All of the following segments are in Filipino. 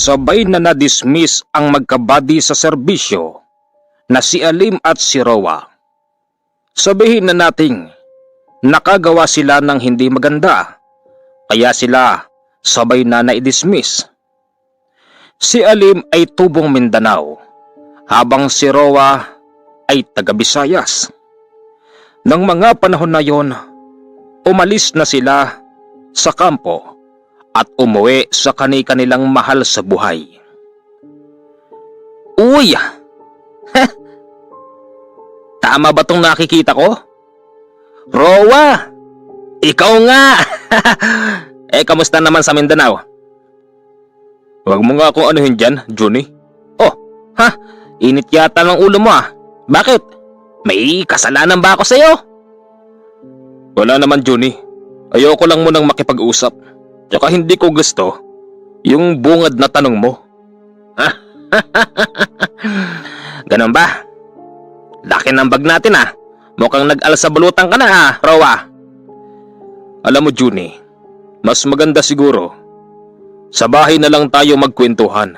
sabay na na-dismiss ang magkabady sa serbisyo na si Alim at si Roa. Sabihin na nating nakagawa sila ng hindi maganda, kaya sila sabay na na-dismiss. Si Alim ay tubong Mindanao, habang si Roa ay taga Visayas. Nang mga panahon na yon, umalis na sila sa kampo at umuwi sa kani-kanilang mahal sa buhay. Uy! Tama ba tong nakikita ko? Roa! Ikaw nga! Kamusta naman sa Mindanao? Huwag mo nga akong anuhin dyan, Johnny. Oh, init yata ng ulo mo ah. Bakit? May kasalanan ba ako sa'yo? Wala naman, Johnny. Ayoko lang munang makipag-usap. Tsaka hindi ko gusto yung bungad na tanong mo. Ganun ba? Laki ng bag natin ah. Mukhang nag-alsabalutan ka na Roa. Alam mo, Johnny, mas maganda siguro sa bahay na lang tayo magkwentuhan.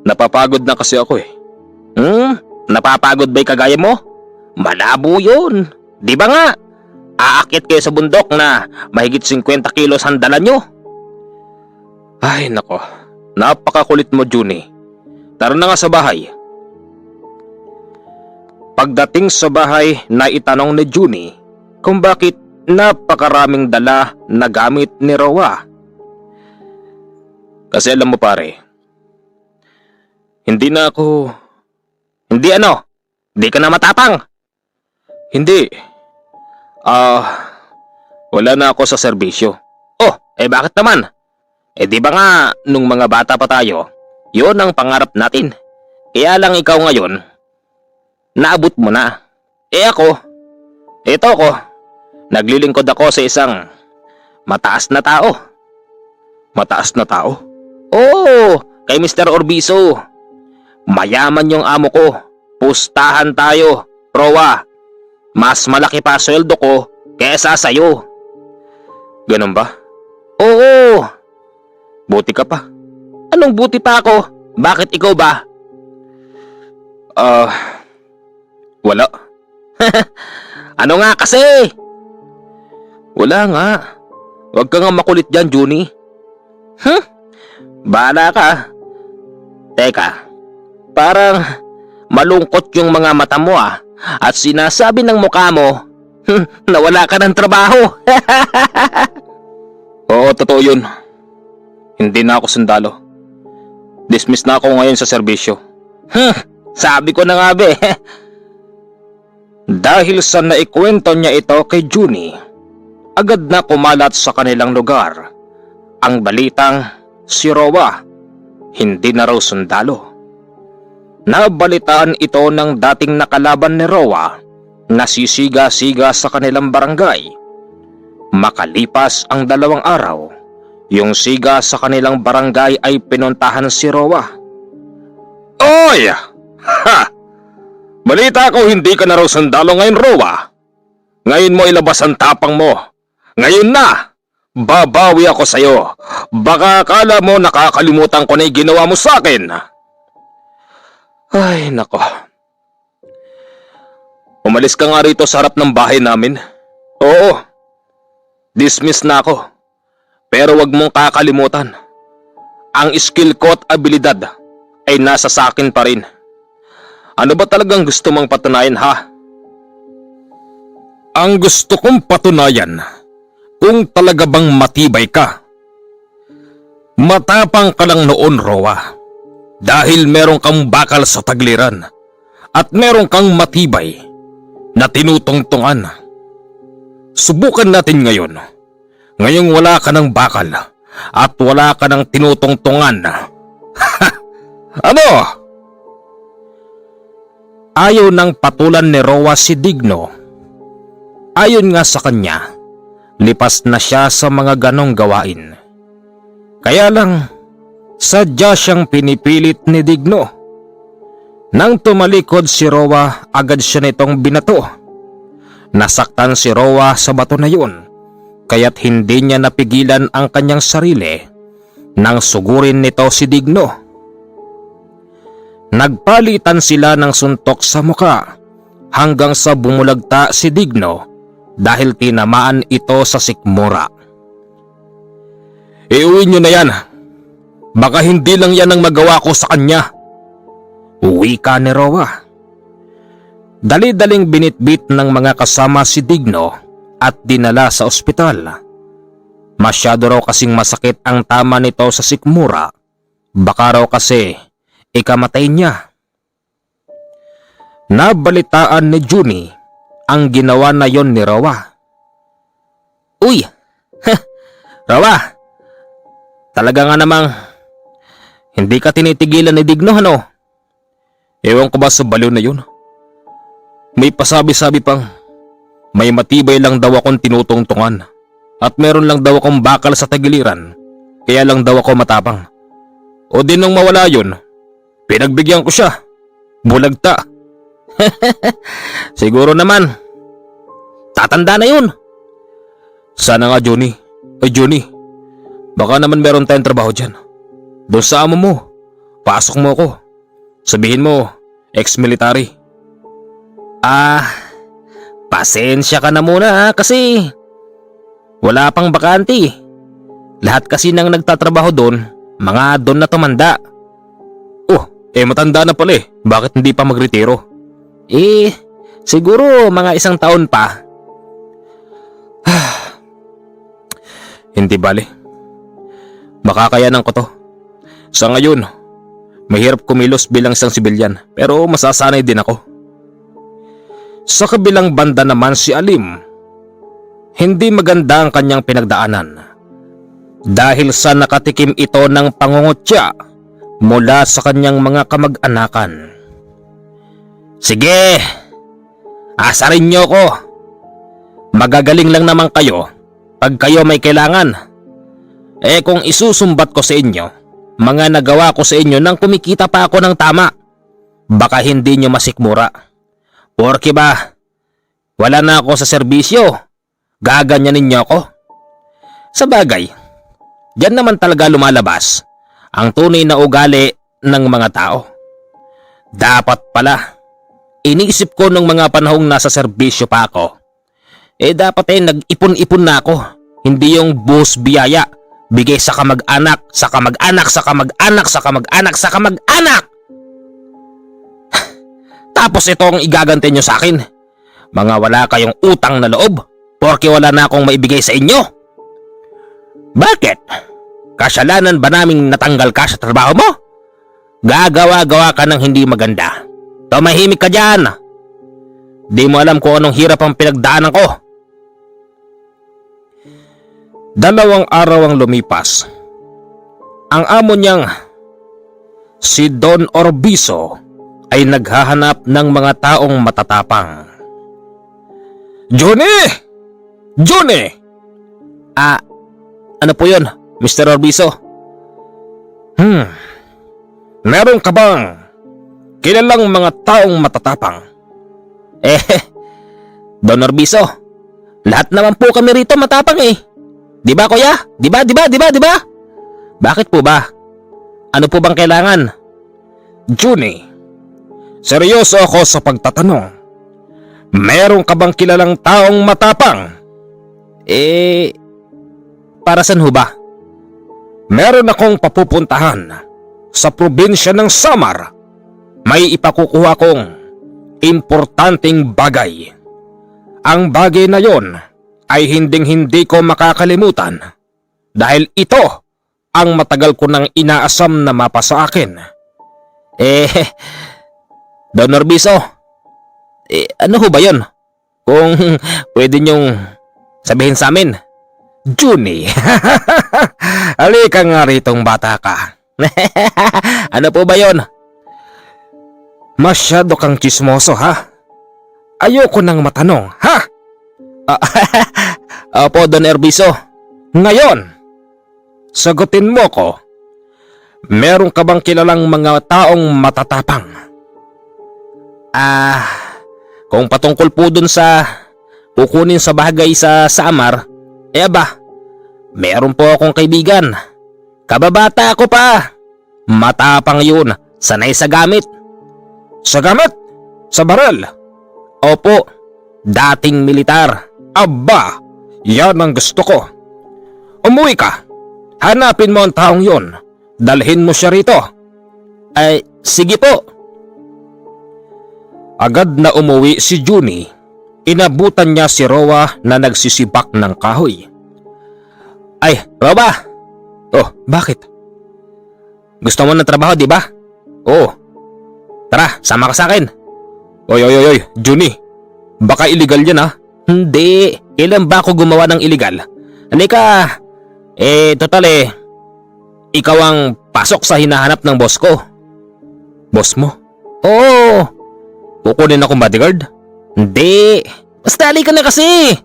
Napapagod na kasi ako eh. Napapagod ba'y kagaya mo? Malabo yun. Di ba nga? Aakit kayo sa bundok na mahigit 50 kilos ang dala nyo. Ay nako, napakakulit mo, Johnny. Tara na nga sa bahay. Pagdating sa bahay, naitanong ni Johnny kung bakit napakaraming dala na gamit ni Roa. Kasi alam mo pare, hindi ka na matapang. Hindi. Wala na ako sa serbisyo. Oh, bakit naman? Di ba nga nung mga bata pa tayo, yun ang pangarap natin. Kaya lang ikaw ngayon, naabot mo na. Ito ako, naglilingkod ako sa isang mataas na tao. Mataas na tao? Oo, kay Mr. Orbiso. Mayaman yung amo ko. Pustahan tayo, Roa. Mas malaki pa sweldo ko kesa sa'yo. Ganun ba? Oo. Buti ka pa. Anong buti pa ako? Bakit ikaw ba? Wala. Ano nga kasi? Wala nga. Huwag ka nga makulit dyan, Johnny. Bahala ka. Teka, parang malungkot yung mga mata mo at sinasabi ng mukha mo na wala ka ng trabaho. Oo, totoo yun. Hindi na ako sundalo. Dismiss na ako ngayon sa serbisyo. Sabi ko na nga be. Dahil sa naikwento niya ito kay Johnny, agad na kumalat sa kanilang lugar ang balitang si Roa hindi na raw sundalo. Nabalitaan ito ng dating nakalaban ni Roa na sisiga-siga sa kanilang barangay. Makalipas ang 2 araw, yung siga sa kanilang barangay ay pinuntahan si Roa. Oy! Balita ko hindi ka na raw sundalo ngayon, Roa. Ngayon mo ilabas ang tapang mo. Ngayon na! Babawi ako sa'yo. Baka akala mo nakakalimutan ko na yung ginawa mo sa akin. Ay, nako. Umalis ka nga rito sa harap ng bahay namin. Oo. Dismiss na ako. Pero wag mong kakalimutan. Ang skill ko at abilidad ay nasa sakin pa rin. Ano ba talagang gusto mong patunayan, ha? Ang gusto kong patunayan kung talaga bang matibay ka. Matapang ka lang noon, Roa. Dahil meron kang bakal sa tagliran at meron kang matibay na tinutungtungan. Subukan natin ngayon. Ngayong wala ka ng bakal at wala ka ng tinutungtungan. Ano? Ayaw nang patulan ni Roa si Digno. Ayon nga sa kanya, lipas na siya sa mga ganong gawain. Kaya lang, sadya siyang pinipilit ni Digno. Nang tumalikod si Roa, agad siya nitong binato. Nasaktan si Roa sa bato na yun, kaya't hindi niya napigilan ang kanyang sarili nang sugurin nito si Digno. Nagpalitan sila ng suntok sa muka hanggang sa bumulagta si Digno dahil tinamaan ito sa sikmura. Iuwi nyo na yan. Baka hindi lang yan ang magawa ko sa kanya. Uwi ka ni Roa. Dali-daling binitbit ng mga kasama si Digno at dinala sa ospital. Masyado raw kasing masakit ang tama nito sa sikmura. Baka raw kasi ikamatay niya. Nabalitaan ni Juni ang ginawa na yon ni Roa. Uy! Roa! Talaga nga namang hindi ka tinitigilan ni Digno, ano? Ewan ko ba sa baliw na yun? May pasabi-sabi pang may matibay lang daw akong tinutungtungan at meron lang daw akong bakal sa tagiliran, kaya lang daw ako matapang. O din nung mawala yun, pinagbigyan ko siya. Bulagta. Siguro naman tatanda na yun. Sana nga, Johnny. Ay, Johnny, baka naman meron tayong trabaho dyan. Doon sa amo mo, pasok mo ako. Sabihin mo, ex-military. Pasensya ka na muna kasi wala pang bakante. Lahat kasi nang nagtatrabaho doon, mga doon na tumanda. Oh, matanda na pala eh. Bakit hindi pa magretiro? Siguro mga 1 taon pa. Hindi bale. Makakayanan ko to. Sa ngayon, mahirap kumilos bilang isang sibilyan pero masasanay din ako. Sa kabilang banda naman si Alim, hindi maganda ang kanyang pinagdaanan dahil sa nakatikim ito ng pangungutya mula sa kanyang mga kamag-anakan. Sige, asarin niyo ko. Magagaling lang naman kayo pag kayo may kailangan. Kung isusumbat ko sa inyo, mga nagawa ko sa inyo nang kumikita pa ako ng tama, baka hindi nyo masikmura. Porke ba, wala na ako sa serbisyo, gaganyanin niyo ako. Sa bagay, diyan naman talaga lumalabas ang tunay na ugali ng mga tao. Dapat pala, iniisip ko nung mga panahong nasa serbisyo pa ako, dapat nag-ipon-ipon na ako, hindi yung buhos biyaya, bigay sa kamag-anak, sa kamag-anak, sa kamag-anak, sa kamag-anak, sa kamag-anak. Tapos ito ang igaganti nyo sa akin. Mga wala kayong utang na loob porke wala na akong maibigay sa inyo. Bakit? Kasalanan ba naming natanggal ka sa trabaho mo? Gagawa-gawa ka ng hindi maganda. Tumahimik ka dyan. Di mo alam kung anong hirap ang pinagdaanan ko. 2 araw ang lumipas. Ang amo niyang si Don Orbizo ay naghahanap ng mga taong matatapang. Johnny! Johnny! Ano po yun, Mr. Orbizo? Meron ka bang kilalang mga taong matatapang? Don Orbizo, lahat naman po kami rito matapang eh. Di ba kuya? Di ba? Bakit po ba? Ano po bang kailangan? Johnny, seryoso ako sa pagtatanong. Meron ka bang kilalang taong matapang? Para saan ho ba? Meron akong papupuntahan sa probinsya ng Samar. May ipakukuha kong importanteng bagay. Ang bagay na yon ay hinding-hindi ko makakalimutan dahil ito ang matagal ko nang inaasam na mapa sa akin. Don Orbizo, ano ho ba yun? Kung pwede niyong sabihin sa amin. Juni, halika nga ritong bata ka. Ano po ba yun? Masyado kang chismoso ha? Ayoko nang matanong ha? Opo, Don Orbizo. Ngayon, sagutin mo ko. Meron ka bang kilalang mga taong matatapang? Kung patungkol po dun sa kukunin sa bagay sa Samar, meron po akong kaibigan. Kababata ako pa. Matapang yun, sanay sa gamit. Sa gamit? Sa baril? Opo, dating militar. Aba, yan ang gusto ko. Umuwi ka. Hanapin mo ang taong yon. Dalhin mo siya rito. Ay, sige po. Agad na umuwi si Junie. Inabutan niya si Rowa na nagsisibak ng kahoy. Ay, Rowa! Oh, bakit? Gusto mo ng trabaho, di ba? Oo. Tara, sama ka sa akin. Oy, Junie. Baka illegal yan, ha? Hindi. Kailan ba ako gumawa ng illegal? Halika. Total ikaw ang pasok sa hinahanap ng boss ko. Boss mo? Oo. Kukunin akong bodyguard? Hindi. Basta halika na kasi.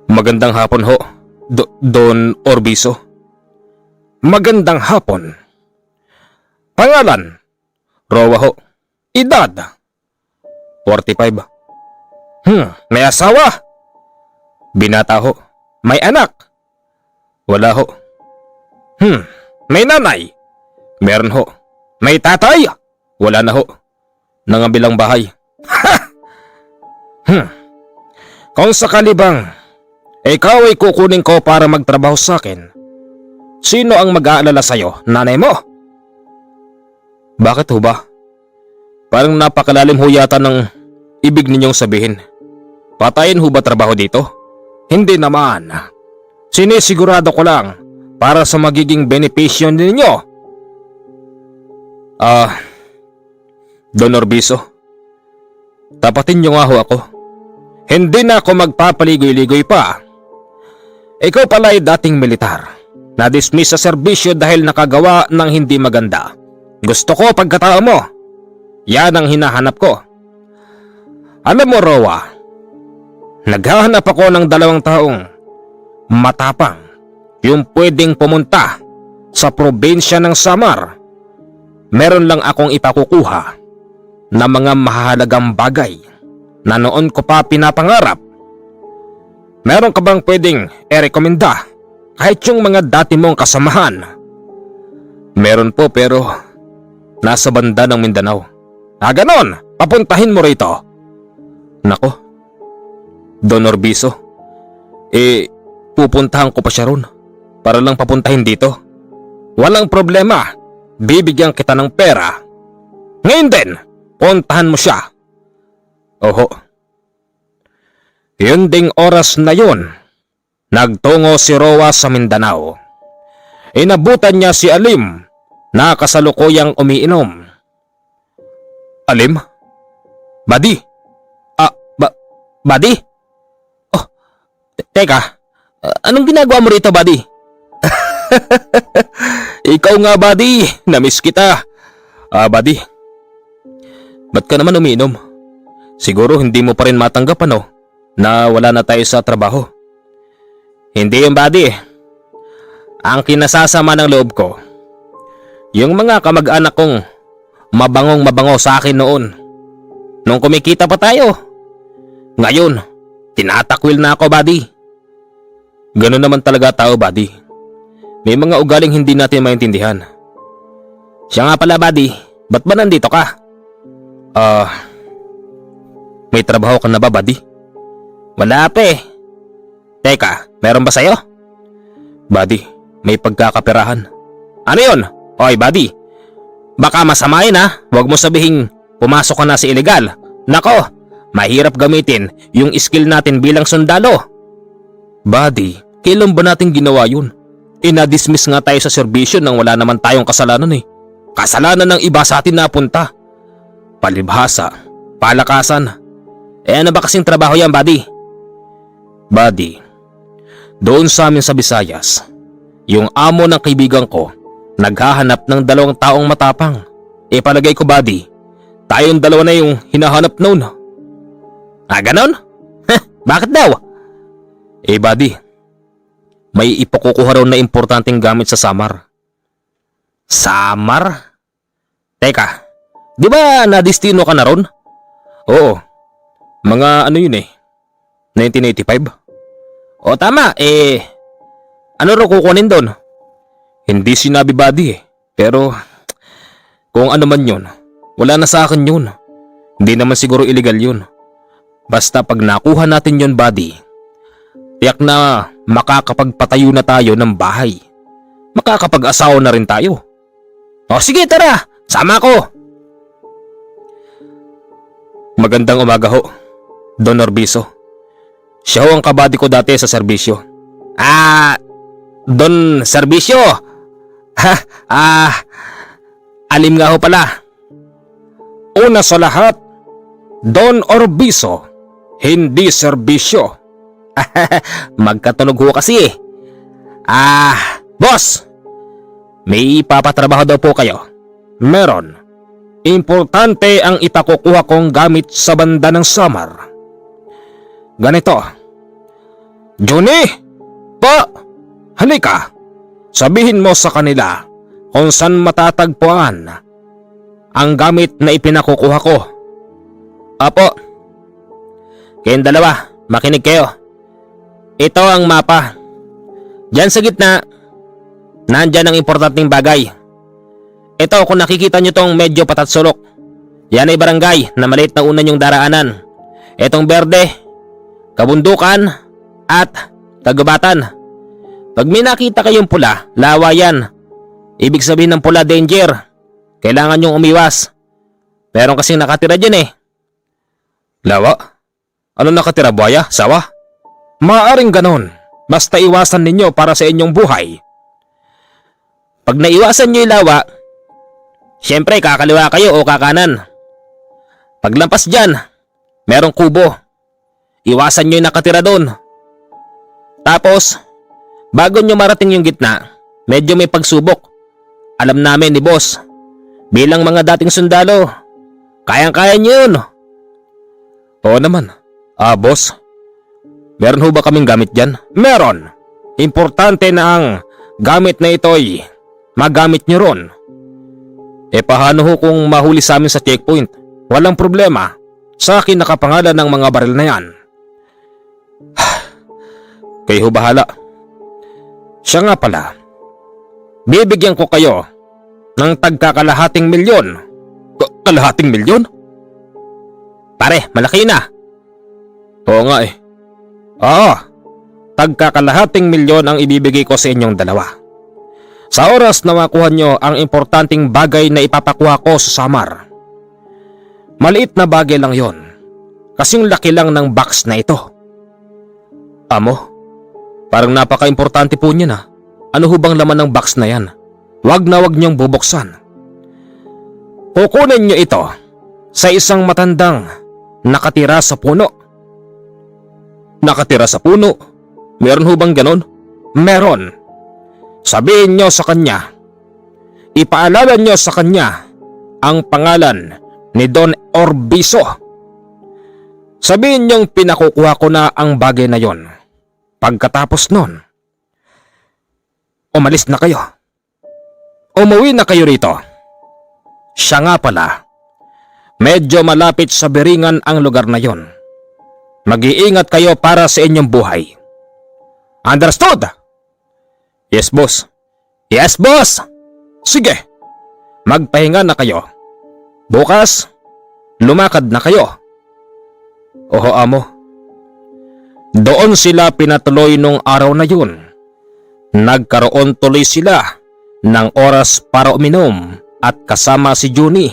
Magandang hapon ho, Don Orbiso. Magandang hapon. Pangalan? Rowa ho. Edad? 45. May asawa? Binata ho. May anak? Wala ho. May nanay? Meron ho. May tatay? Wala na ho. Nangabilang bahay. Kung sakali bang ikaw ay kukunin ko para magtrabaho sa akin, sino ang mag-aalala sa'yo? Nanay mo? Bakit ho ba? Parang napakalalim ho yata ng ibig ninyong sabihin. Patayin ho ba trabaho dito? Hindi naman. Sinisigurado ko lang para sa magiging benepisyo ninyo. Don Orbiso, tapatin niyo nga ho ako. Hindi na ako magpapaligoy-ligoy pa. Ikaw pala ay dating militar. Na-dismiss sa serbisyo dahil nakagawa ng hindi maganda. Gusto ko pagkatao mo. Yan ang hinahanap ko. Alam mo, Rowa, naghahanap ako ng 2 taong matapang yung pwedeng pumunta sa probinsya ng Samar. Meron lang akong ipakukuha na mga mahalagang bagay na noon ko pa pinapangarap. Meron ka bang pwedeng i-rekomenda kahit yung mga dati mong kasamahan? Meron po, pero nasa banda ng Mindanao. Ganon, papuntahin mo rito. Nako, Don Orbiso, pupuntahan ko pa siya ron para lang papuntahin dito. Walang problema, bibigyan kita ng pera. Ngayon din, puntahan mo siya. Oho. Yun ding oras na yun, nagtungo si Rowa sa Mindanao. Inabutan niya si Alim na kasalukuyang umiinom. Alim? Buddy? Buddy? Oh, teka, anong ginagawa mo rito, buddy? Ikaw nga, buddy, namiss kita. Buddy, ba't ka naman umiinom? Siguro hindi mo pa rin matanggap na wala na tayo sa trabaho. Hindi yung buddy. Ang kinasasama ng loob ko, yung mga kamag-anak kong mabangong-mabango sa akin noon. Nung kumikita pa tayo. Ngayon, tinatakwil na ako, buddy. Ganun naman talaga tao, buddy. May mga ugaling hindi natin maintindihan. Siya nga pala, buddy, ba't ba nandito ka? May trabaho ka na ba, buddy? Wala pa eh. Teka, meron ba sa'yo? Buddy, may pagkakaperahan. Ano yun? Oy, buddy, baka masamain ha. Huwag mo sabihing pumasok ka na sa illegal. Nako, mahirap gamitin yung skill natin bilang sundalo. Buddy, kailan ba natin ginawa yun? Ina-dismiss nga tayo sa serbisyo nang wala naman tayong kasalanan eh. Kasalanan ng iba sa atin napunta. Palibhasa, palakasan. Ano ba kasing trabaho yan, buddy? Buddy, doon sa amin sa Visayas, yung amo ng kaibigan ko naghahanap ng 2 taong matapang. Palagay ko, buddy, tayong 2 na yung hinahanap noon. Ganon? Bakit daw? Buddy, may ipakukuha raw na importanteng gamit sa Samar. Samar? Teka, di ba nadistino ka na ron? Oo, mga ano yun 1985? O tama, Ano raw kukunin doon? Hindi sinabi buddy eh. Pero kung ano man yun, wala na sa akin yun. Hindi naman siguro illegal yun. Basta pag nakuha natin yun buddy, tiyak na makakapagpatayo na tayo ng bahay. Makakapag-asawa na rin tayo. O sige tara, sama ko. Magandang umaga ho, Don Orbiso. Siya ho ang kabady ko dati sa serbisyo. Don Serbisyo? Alim nga ho pala. Una sa lahat, Don Orbiso, hindi serbisyo. Magkatunog ho kasi eh. Boss! May ipapatrabaho daw po kayo. Meron. Importante ang ipakukuha kong gamit sa banda ng Samar. Ganito. Johnny! Halika. Sabihin mo sa kanila kung saan matatagpuan ang gamit na ipinakukuha ko. Apo. Kayong dalawa, makinig kayo. Ito ang mapa. Diyan sa gitna, nandyan ang importanteng bagay. Ito, kung nakikita nyo tong medyo patatsulok, yan ay barangay na maliit na unan yung daraanan. Itong berde, kabundukan at kagubatan. Pag may nakita kayong pula, lawa yan. Ibig sabihin ng pula, danger. Kailangan nyong umiwas. Meron kasing nakatira dyan eh. Lawa? Ano nakatira, buhaya? Sawa? Maaaring ganon. Basta iwasan ninyo para sa inyong buhay. Pag naiwasan nyo yung lawa, syempre kakaliwa kayo o kakanan. Paglampas dyan, merong kubo. Iwasan nyo yung nakatira doon. Tapos, bago nyo marating yung gitna, medyo may pagsubok. Alam namin ni boss, bilang mga dating sundalo, kayang-kaya nyo yun. Oo naman. Boss, meron ho ba kaming gamit dyan? Meron. Importante na ang gamit na ito'y magamit nyo ron. Paano ho kung mahuli sa amin sa checkpoint? Walang problema. Sa akin nakapangalan ng mga baril na yan. Kayo ho bahala. Siya nga pala, bibigyan ko kayo ng tagkakalahating milyon. Kalahating milyon? Pare, malaki na. Oo nga eh. Tagkakalahating milyon ang ibibigay ko sa inyong dalawa. Sa oras na makuha nyo ang importanteng bagay na ipapakuha ko sa Samar. Maliit na bagay lang yon. Kasing laki lang ng box na ito. Amo? Parang napaka-importante po niya na. Ano ho bang laman ng box na yan? Wag na wag niyong bubuksan. Kukunin niyo ito sa isang matandang nakatira sa puno. Nakatira sa puno? Meron ho bang ganon? Meron. Sabihin niyo sa kanya, ipaalala niyo sa kanya ang pangalan ni Don Orbiso. Sabihin niyong pinakukuha ko na ang bagay na yon. Pagkatapos nun, umalis na kayo. Umuwi na kayo rito. Siya nga pala, medyo malapit sa Beringan ang lugar na yon. Mag-iingat kayo para sa inyong buhay. Understood? Yes, boss. Yes, boss! Sige, magpahinga na kayo. Bukas, lumakad na kayo. Oho, amo. Doon sila pinatuloy nung araw na yun. Nagkaroon tuloy sila ng oras para uminom at kasama si Juni.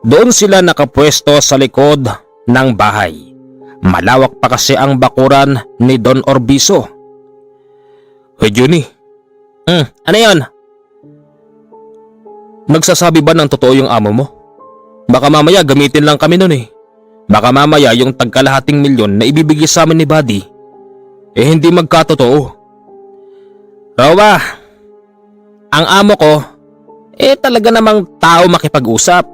Doon sila nakapwesto sa likod ng bahay. Malawak pa kasi ang bakuran ni Don Orbiso. Hoy Juni. Ano yun? Nagsasabi ba ng totoo yung amo mo? Baka mamaya gamitin lang kami nun eh. Baka mamaya yung tagkalahating milyon na ibibigay sa amin ni Buddy, hindi magkatotoo. Rawa, ang amo ko, talaga namang tao makipag-usap.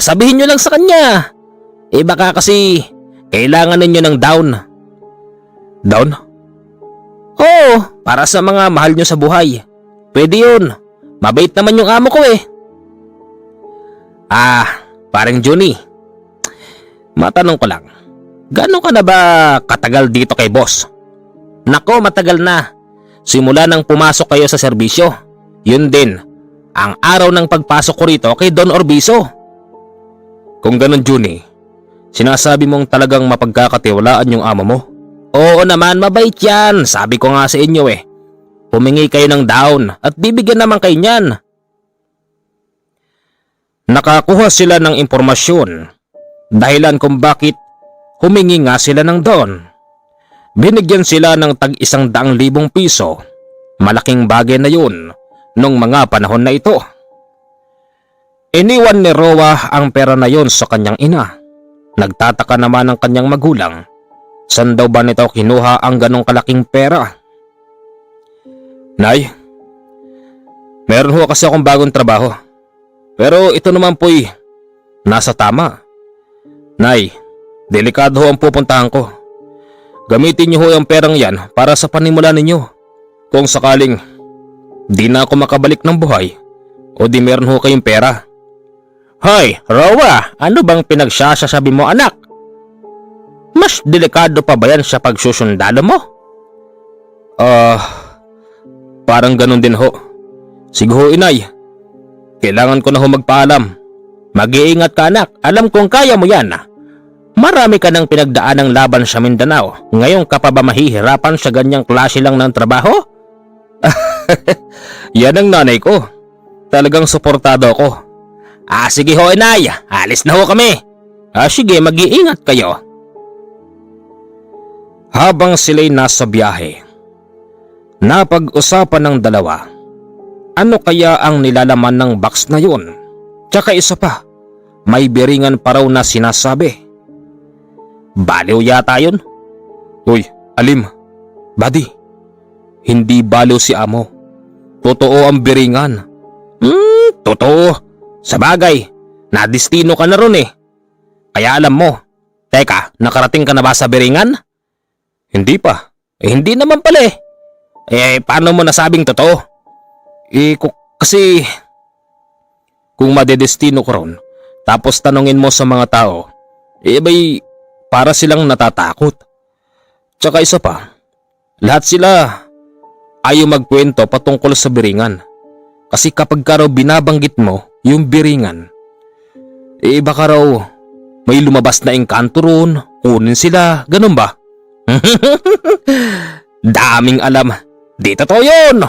Sabihin nyo lang sa kanya. Baka kasi kailangan ninyo ng down. Down? Oo, para sa mga mahal nyo sa buhay. Pwede yun. Mabait naman yung amo ko eh. Parang Johnny. Matanong ko lang, gano'n ka na ba katagal dito kay boss? Nako, matagal na. simula nang pumasok kayo sa serbisyo. Yun din ang araw ng pagpasok ko rito kay Don Orbizo. Kung ganun, Junie, sinasabi mong talagang mapagkakatiwalaan yung amo mo? Oo naman, mabait yan. Sabi ko nga sa inyo eh. Humingi kayo ng down at bibigyan naman kayo niyan. Nakakuha sila ng impormasyon, dahilan kung bakit humingi nga sila ng down. Binigyan sila ng tag-100,000 piso. Malaking bagay na yun nung mga panahon na ito. Iniwan ni Roa ang pera na yon sa kanyang ina. Nagtataka naman ang kanyang magulang. Saan daw ba nito kinuha ang ganong kalaking pera? Nay, meron ho kasi akong bagong trabaho. Pero ito naman po'y nasa tama. Nay, delikado ho ang pupuntahan ko. Gamitin niyo ho ang perang yan para sa panimula ninyo. Kung sakaling di na ako makabalik ng buhay o di meron ho kayong pera. Hoy, Roa, ano bang pinagsasasabi mo, anak? Mas delikado pa ba yan sa pagsusundalo mo? Parang ganun din ho. Sige ho, inay. Kailangan ko na ho magpaalam. Mag-iingat ka, anak. Alam kong kaya mo yan. Marami ka nang pinagdaan ng laban sa Mindanao. Ngayon ka pa ba mahihirapan sa ganyang klase lang ng trabaho? Yan ang nanay ko. Talagang suportado ako. Sige ho, inay. Alis na ho kami. Sige, mag-iingat kayo. Habang sila'y nasa biyahe, napag-usapan ng dalawa. Ano kaya ang nilalaman ng box na yun? Tsaka isa pa, may biringan pa raw na sinasabi. Baliw yata yun? Uy, Alim, buddy, hindi baliw si amo. Totoo ang biringan. Totoo. Sabagay, nadistino ka na ron eh. Kaya alam mo. Teka, nakarating ka na ba sa biringan? Hindi pa. Hindi naman pala eh. Paano mo nasabing totoo? Kasi kung madedestino ko ron, tapos tanungin mo sa mga tao, bay para silang natatakot. Tsaka isa pa, lahat sila ayaw magkwento patungkol sa biringan. Kasi kapag ka raw binabanggit mo yung biringan, baka raw may lumabas na engkanto ron, kunin sila, ganun ba? Daming alam. Di totoo yun.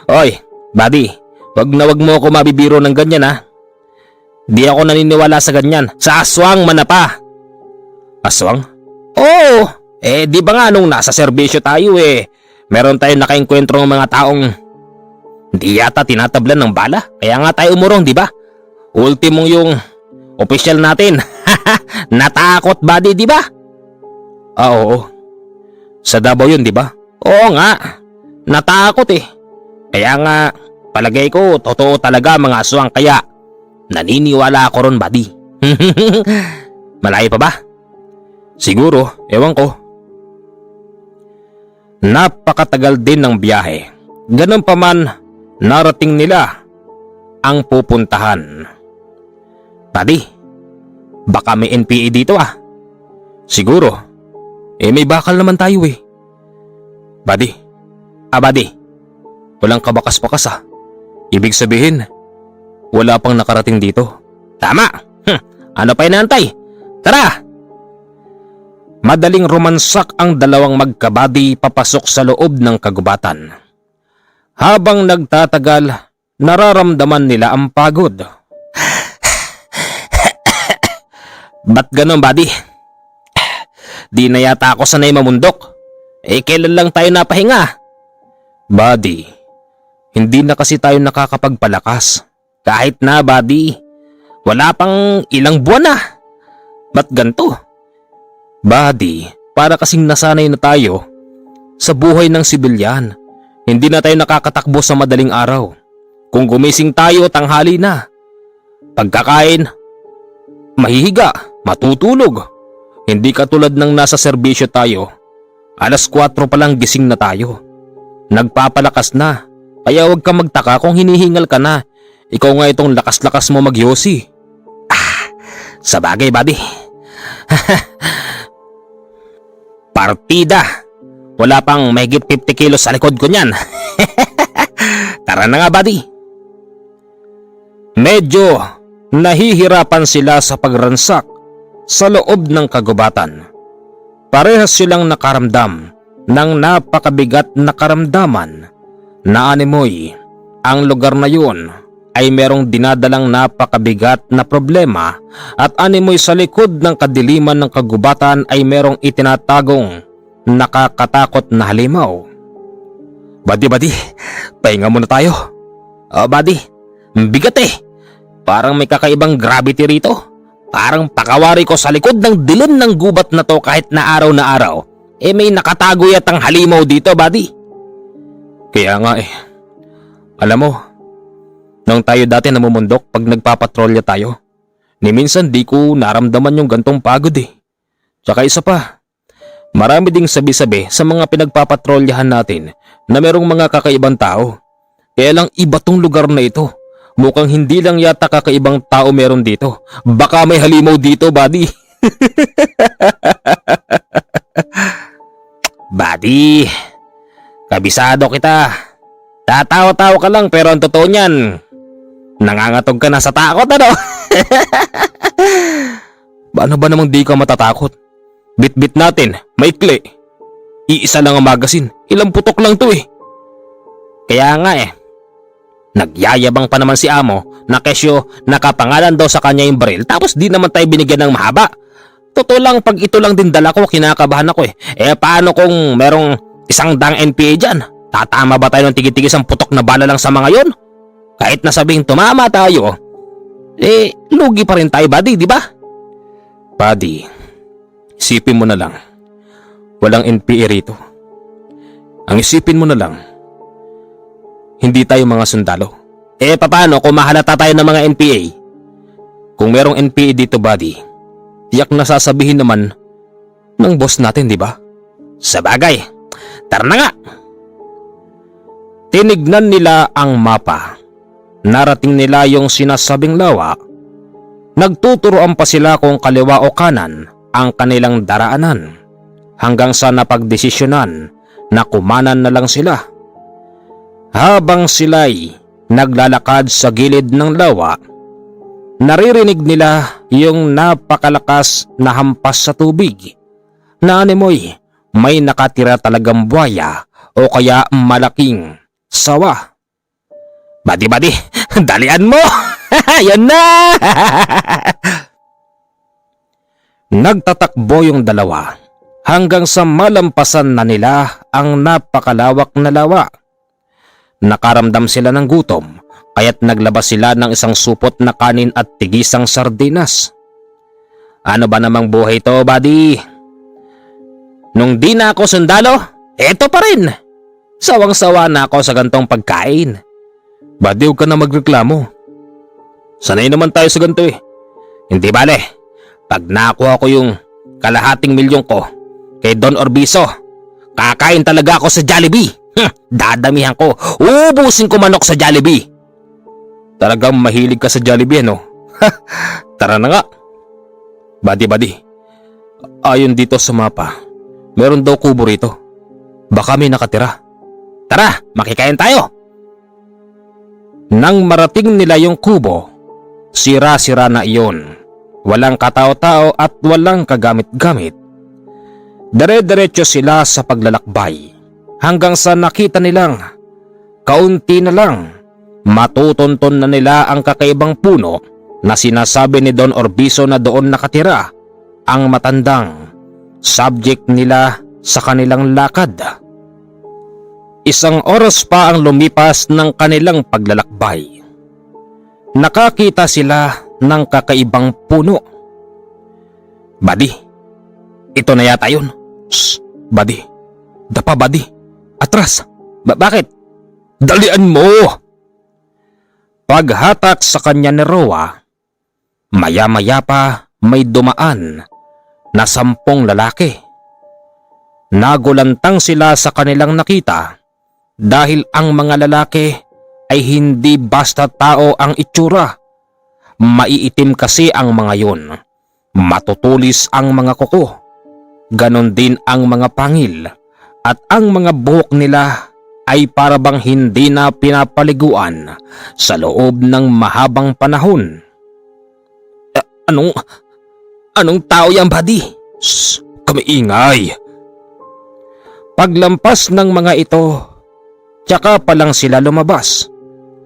Oy, buddy, wag mo ako mabibiro ng ganyan ha. Di ako naniniwala sa ganyan. Sa aswang manapa. Aswang? Oo. Di ba nga nung nasa serbisyo tayo meron tayong nakaengkwentro ng mga taong di yata tinatablan ng bala. Kaya nga tayo umurong, di ba? Ultimong yung official natin. Natakot, buddy, di ba? Oo. Sa Davao yun, di ba? Oo nga. Natakot eh. Kaya nga, palagay ko, totoo talaga mga aswang. Kaya, naniniwala ako ron, buddy. Malayo pa ba? Siguro, ewan ko. Napakatagal din ng biyahe. Ganun pa man, narating nila ang pupuntahan. Buddy, baka may NPA dito ah. Siguro. May bakal naman tayo eh. Buddy. Buddy. Walang kabakas-bakas ah. Ibig sabihin, wala pang nakarating dito. Tama. Ano pa inaantay? Tara! Madaling romansak ang dalawang magkabady papasok sa loob ng kagubatan. Habang nagtatagal, nararamdaman nila ang pagod. Ba't ganon, buddy? Di na yata ako sanay mamundok. Kailan lang tayo napahinga? Buddy, hindi na kasi tayo nakakapagpalakas. Kahit na, buddy, wala pang ilang buwan na. Ba't ganito? Buddy, para kasing nasanay na tayo sa buhay ng sibilyan. Hindi na tayo nakakatakbo sa madaling araw. Kung gumising tayo, tanghali na. Pagkakain, mahihiga, matutulog. Hindi katulad ng nasa serbisyo tayo. 4:00 pa lang gising na tayo. Nagpapalakas na. Kaya huwag kang magtaka kung hinihingal ka na. Ikaw nga itong lakas-lakas mo magyosi. Sabagay, buddy. Partida. Wala pang mahigit 50 kilos sa likod ko niyan. Tara na nga, buddy. Medyo nahihirapan sila sa pagransak sa loob ng kagubatan. Parehas silang nakaramdam ng napakabigat na karamdaman na animoy ang lugar na yun ay merong dinadalang napakabigat na problema at animoy sa likod ng kadiliman ng kagubatan ay merong itinatagong nakakatakot na halimaw. Buddy, pahinga muna tayo. Buddy, bigat eh. Parang may kakaibang gravity rito. Parang pakawari ko sa likod ng dilim ng gubat na to kahit na araw. May nakatago yatang halimaw dito, buddy. Kaya nga eh. Alam mo, nung tayo dati namumundok pag nagpapatrolya tayo, ni minsan di ko naramdaman yung gantong pagod eh. Tsaka isa pa, marami ding sabi-sabi sa mga pinagpapatrolyahan natin na merong mga kakaibang tao. Kaya lang iba tong lugar na ito. Mukhang hindi lang yata kakaibang tao meron dito. Baka may halimaw dito, buddy. Buddy, kabisado kita. Tatawa-tawa ka lang pero ang totoo niyan, nangangatog ka na sa takot, ano? Paano ba namang di ka matatakot? Bit-bit natin, maikli. Iisa lang ang magasin, ilang putok lang to eh. Kaya nga eh, nagyayabang pa naman si Amo na kesyo nakapangalan daw sa kanya yung baril tapos di naman tayo binigyan ng mahaba. Totoo lang, pag ito lang din dala ko, kinakabahan ako eh. Paano kung merong 100 NPA dyan? Tatama ba tayo ng tigit-tigis ang putok na bala lang sa mga yon? Kahit na sabing tumama tayo, lugi pa rin tayo, buddy, di ba? Buddy, isipin mo na lang, walang NPA rito. Ang isipin mo na lang, hindi tayo mga sundalo. Paano kung mahalata tayo ng mga NPA? Kung merong NPA dito, buddy, tiyak na sasabihin naman ng boss natin, di ba? Sabagay, tara na nga. Tinignan nila ang mapa. Narating nila yung sinasabing lawa. Nagtuturoan pa sila kung kaliwa o kanan ang kanilang daraanan. Hanggang sa napagdesisyonan na kumanan na lang sila. Habang sila'y naglalakad sa gilid ng lawa, naririnig nila yung napakalakas na hampas sa tubig. Na animoy, may nakatira talagang buwaya o kaya malaking sawa. Buddy, dalian mo! Yan na! Nagtatakbo yung dalawa hanggang sa malampasan na nila ang napakalawak na lawa. Nakaramdam sila ng gutom kaya't naglabas sila ng isang supot na kanin at tigisang sardinas. Ano ba namang buhay to, buddy? Nung di na ako sundalo, eto pa rin. Sawang-sawa na ako sa gantong pagkain. Buddy, huwag ka na magreklamo. Sanay naman tayo sa ganito eh. Hindi bale, pag nakuha ko yung kalahating milyon ko kay Don Orbiso, kakain talaga ako sa Jollibee. Dadamihan ko, ubusin ko manok sa Jollibee. Talagang mahilig ka sa Jollibee, ano? Tara na nga. Buddy, ayon dito sa mapa, meron daw kubo rito. Baka may nakatira. Tara, makikain tayo. Nang marating nila yung kubo, sira-sira na iyon. Walang katao-tao at walang kagamit-gamit. Dire-diretso sila sa paglalakbay hanggang sa nakita nilang kaunti na lang matutunton na nila ang kakaibang puno na sinasabi ni Don Orbiso na doon nakatira ang matandang subject nila sa kanilang lakad. Isang oras pa ang lumipas ng kanilang paglalakbay. Nakakita sila ng kakaibang puno. Buddy, ito na yata yun. Shh, buddy. Dapa, buddy. Atras. Bakit? Dalian mo! Paghatak sa kanya ni Roa, maya-maya pa may dumaan na 10 lalaki. Nagulantang sila sa kanilang nakita dahil ang mga lalaki ay hindi basta tao ang itsura. Maiitim kasi ang mga yon. Matutulis ang mga kuko. Ganon din ang mga pangil at ang mga buhok nila ay parabang hindi na pinapaliguan sa loob ng mahabang panahon. Anong tao yan, buddy? Shh, kami ingay. Paglampas ng mga ito, tsaka pa lang sila lumabas.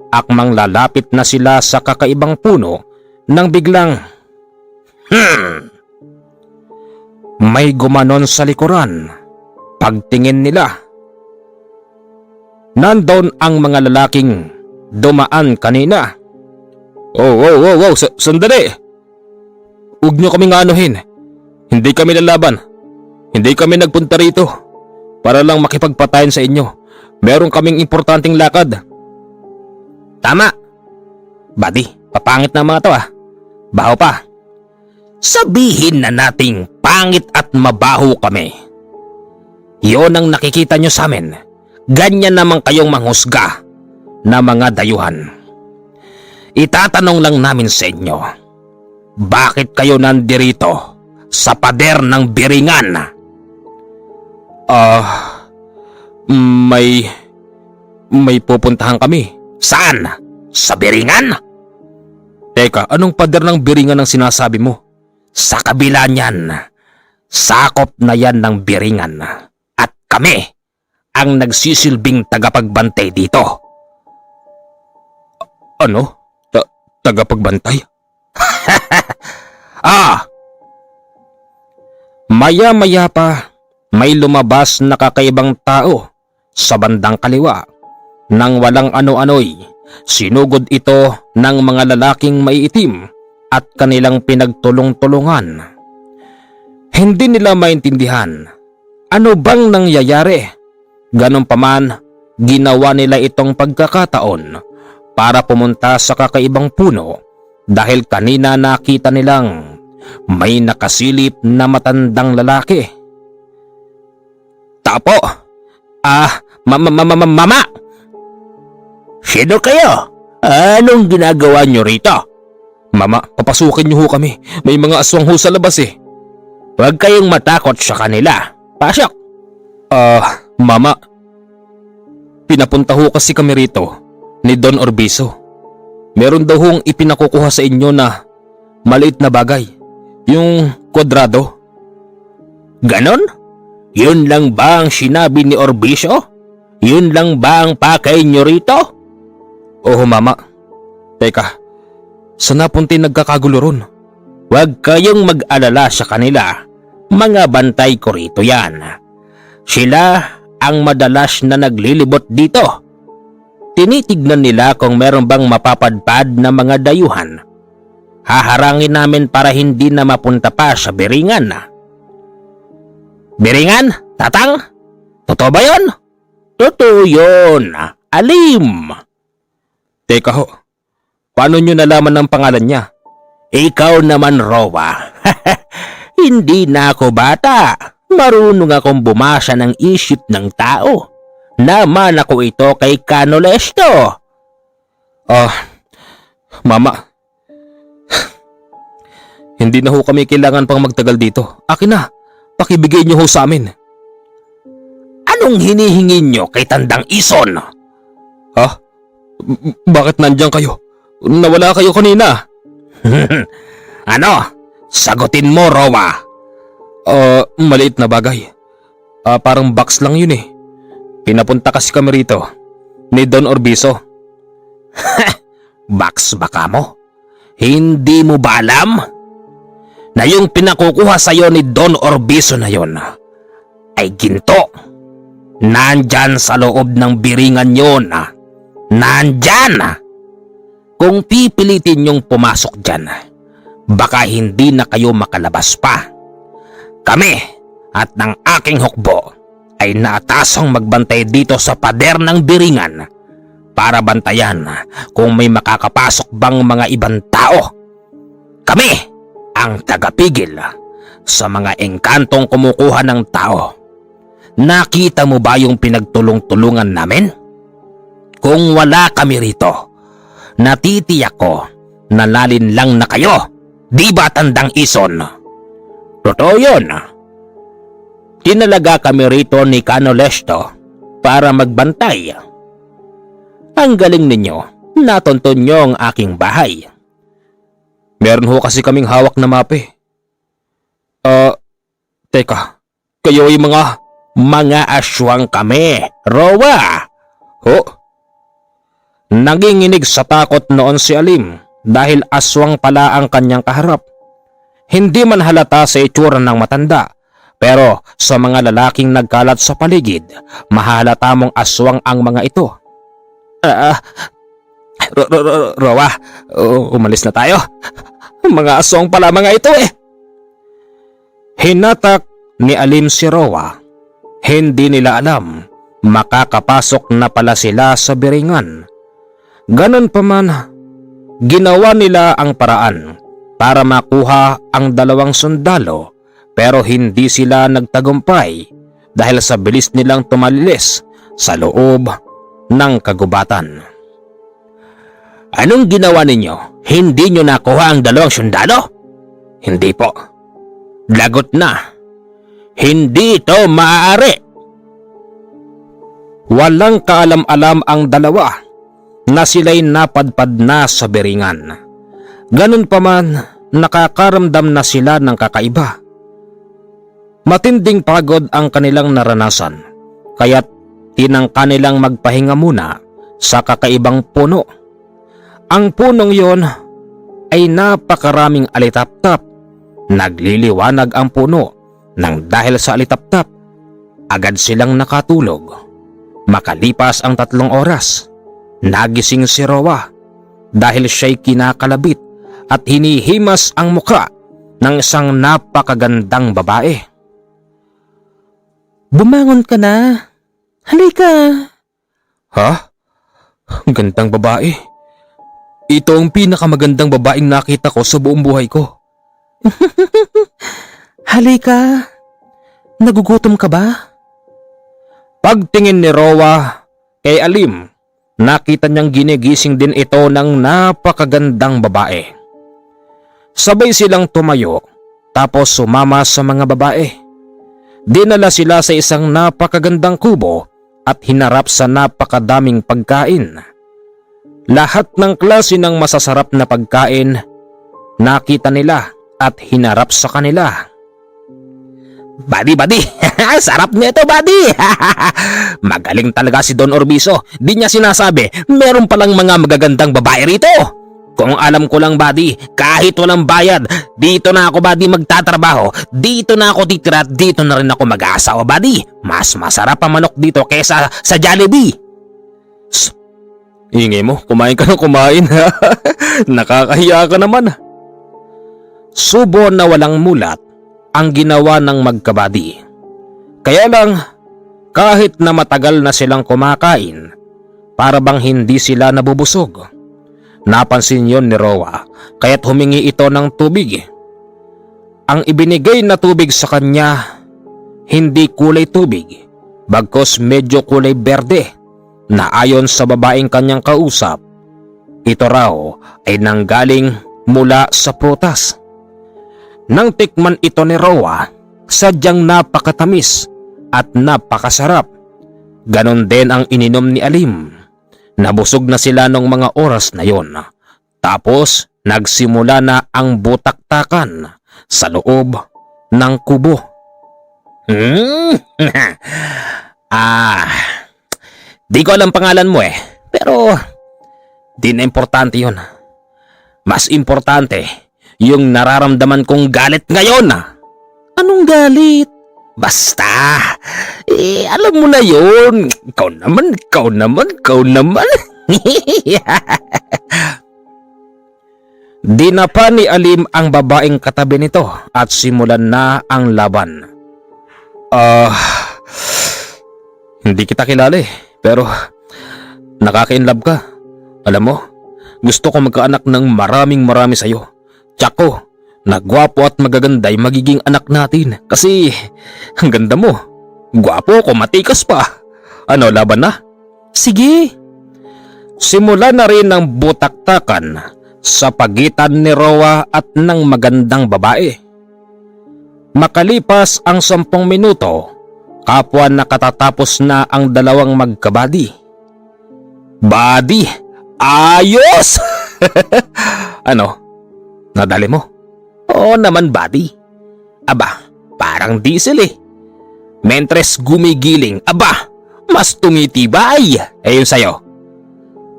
Akmang lalapit na sila sa kakaibang puno nang biglang may gumanon sa likuran. Pagtingin nila, nandun ang mga lalaking dumaan kanina. Oh, sandali! Huwag niyo kaming anuhin. Hindi kami lalaban. Hindi kami nagpunta rito para lang makipagpatayan sa inyo. Meron kaming importanteng lakad. Tama. Buddy, papangit na mga to ah. Baho pa. Sabihin na nating pangit at mabaho kami. Yon ang nakikita nyo sa amin. Ganyan naman kayong manghusga na mga dayuhan. Itatanong lang namin sa inyo, bakit kayo nandirito sa pader ng Biringan? May pupuntahan kami. Saan? Sa Biringan? Teka, anong pader ng Biringan ang sinasabi mo? Sa kabila niyan, sakop na yan ng Biringan. At kami ang nagsisilbing tagapagbantay dito. Ano? Tagapagbantay? Maya-maya pa, may lumabas na kakaibang tao sa bandang kaliwa. Nang walang ano-ano'y, sinugod ito ng mga lalaking maiitim at kanilang pinagtulong-tulungan. Hindi nila maintindihan ano bang nangyayari. Ganon pa man, ginawa nila itong pagkakataon para pumunta sa kakaibang puno dahil kanina nakita nilang may nakasilip na matandang lalaki. Tapo! Mama! Sino kayo? Anong ginagawa nyo rito? Mama, papasukin niyo ho kami. May mga aswang ho sa labas eh. Huwag kayong matakot sa kanila. Pasok! Mama, pinapunta ho kasi kami rito ni Don Orbizo. Meron daw hong ipinakukuha sa inyo na maliit na bagay. Yung kwadrado. Ganon? Yun lang ba ang sinabi ni Orbizo? Yun lang ba ang pakay nyo rito? Oo, Mama. Teka, saan napunti nagkakagulo ron? Huwag kayong mag-alala sa kanila. Mga bantay ko rito yan. Sila ang madalas na naglilibot dito. Tinitignan nila kung meron bang mapapadpad na mga dayuhan. Haharangin namin para hindi na mapunta pa sa Biringan. Biringan? Tatang? Totoo ba yun? Totoo yun. Alim. Teka ho, paano nyo nalaman ang pangalan niya? Ikaw naman, Rowa. Hindi na ako bata. Marunong akong bumasa ng isip ng tao. Naman ako ito kay Canolesto. Mama. Hindi na ho kami kailangan pang magtagal dito. Akin na, pakibigay niyo ho sa amin. Anong hinihingi niyo kay Tandang Ison? Bakit nandiyan kayo? Nawala kayo kanina. Ano? Sagutin mo, Rowa. Maliit na bagay. Parang box lang yun eh. Pinapunta kasi kami rito ni Don Orbizo. Box baka mo? Hindi mo ba alam na yung pinakukuha sa'yo ni Don Orbizo na yon ay ginto? Nandyan sa loob ng Biringan yun. Nandyan! Kung pipilitin yung pumasok dyan, baka hindi na kayo makalabas pa. Kami at ng aking hukbo ay naatasang magbantay dito sa pader ng Biringan para bantayan kung may makakapasok bang mga ibang tao. Kami ang tagapigil sa mga engkantong kumukuha ng tao. Nakita mo ba yung pinagtulong-tulungan namin? Kung wala kami rito, natitiyak ko na lalin lang na kayo. Di ba, Tandang Ison? Totoo yun. tinalaga kami rito ni Canolesto para magbantay. Ang galing ninyo, natonton nyo ang aking bahay. Meron ho kasi kaming hawak na mape. Teka, kayo ay mga aswang kami, Rowa. Ho? Nanginginig sa takot noon si Alim dahil aswang pala ang kanyang kaharap. Hindi man halata sa itsura ng matanda, pero sa mga lalaking nagkalat sa paligid, mahalata mong aswang ang mga ito. Rowa, umalis na tayo. Mga aswang pala mga ito eh. Hinatak ni Alim si Rowa. Hindi nila alam, makakapasok na pala sila sa biringan. Ganon pa man, ginawa nila ang paraan para makuha ang dalawang sundalo, pero hindi sila nagtagumpay dahil sa bilis nilang tumalilis sa loob ng kagubatan. Anong ginawa ninyo? Hindi nyo nakuha ang dalawang sundalo? Hindi po. Lagot na. Hindi ito maaari. Walang kaalam-alam ang dalawa na sila'y napadpad na sa biringan. Ganun pa man, nakakaramdam na sila ng kakaiba. Matinding pagod ang kanilang naranasan, kaya't tinangka nilang magpahinga muna sa kakaibang puno. Ang punong yon ay napakaraming alitaptap. Nagliliwanag ang puno nang dahil sa alitaptap, agad silang nakatulog. Makalipas ang 3 oras, nagising si Rowa dahil siya'y kinakalabit at hinihimas ang muka ng isang napakagandang babae. Bumangon ka na. Halika. Ha? Gandang babae? Ito ang pinakamagandang babaeng nakita ko sa buong buhay ko. Halika. Nagugutom ka ba? Pagtingin ni Rowa kay Alim, nakita niyang ginigising din ito ng napakagandang babae. Sabay silang tumayo tapos sumama sa mga babae. Dinala sila sa isang napakagandang kubo at hinarap sa napakadaming pagkain. Lahat ng klase ng masasarap na pagkain nakita nila at hinarap sa kanila. Buddy, sarap nito, buddy. Magaling talaga si Don Orbizo. Di niya sinasabi, meron palang mga magagandang babae rito. Kung alam ko lang, buddy, kahit walang bayad, dito na ako, buddy, magtatrabaho. Dito na ako titira at dito na rin ako mag-aasawa, buddy. Mas masarap ang manok dito kesa sa Jollibee. Ingay mo, kumain ka ng kumain. Nakakahiya ka naman. Subo na walang mulat ang ginawa ng magkabadi. Kaya lang, kahit na matagal na silang kumakain, para bang hindi sila nabubusog. Napansin yon ni Rowa, kaya't humingi ito ng tubig. Ang ibinigay na tubig sa kanya, hindi kulay tubig, bagkus medyo kulay berde, na ayon sa babaeng kanyang kausap, ito raw ay nanggaling mula sa prutas. Nang tikman ito ni Rowa, sadyang napakatamis at napakasarap. Ganon din ang ininom ni Alim. Nabusog na sila nung mga oras na yon. Tapos nagsimula na ang butaktakan sa loob ng kubo. Di ko alam pangalan mo pero di na importante yun. Mas importante yung nararamdaman kong galit ngayon. Anong galit? Basta, alam mo na yun. Ikaw naman. Dinapa ni Alim ang babaeng katabi nito at simulan na ang laban. Hindi kita kilala pero nakaka-inlove ka. Alam mo, gusto ko magkaanak ng marami sa'yo. Tsako, nagwapo at magaganda ay magiging anak natin kasi ang ganda mo. Gwapo ko, matikas pa. Ano, laban na? Sige. Simula na rin ang butaktakan sa pagitan ni Rowa at ng magandang babae. Makalipas ang 10 minuto, kapwa nakatatapos na ang dalawang magkabady. Badi, ayos! Ano? Nadali mo? Oo naman, badi. Aba, parang diesel eh. Mentres gumigiling, aba, mas tumitibay. Ayun sa'yo.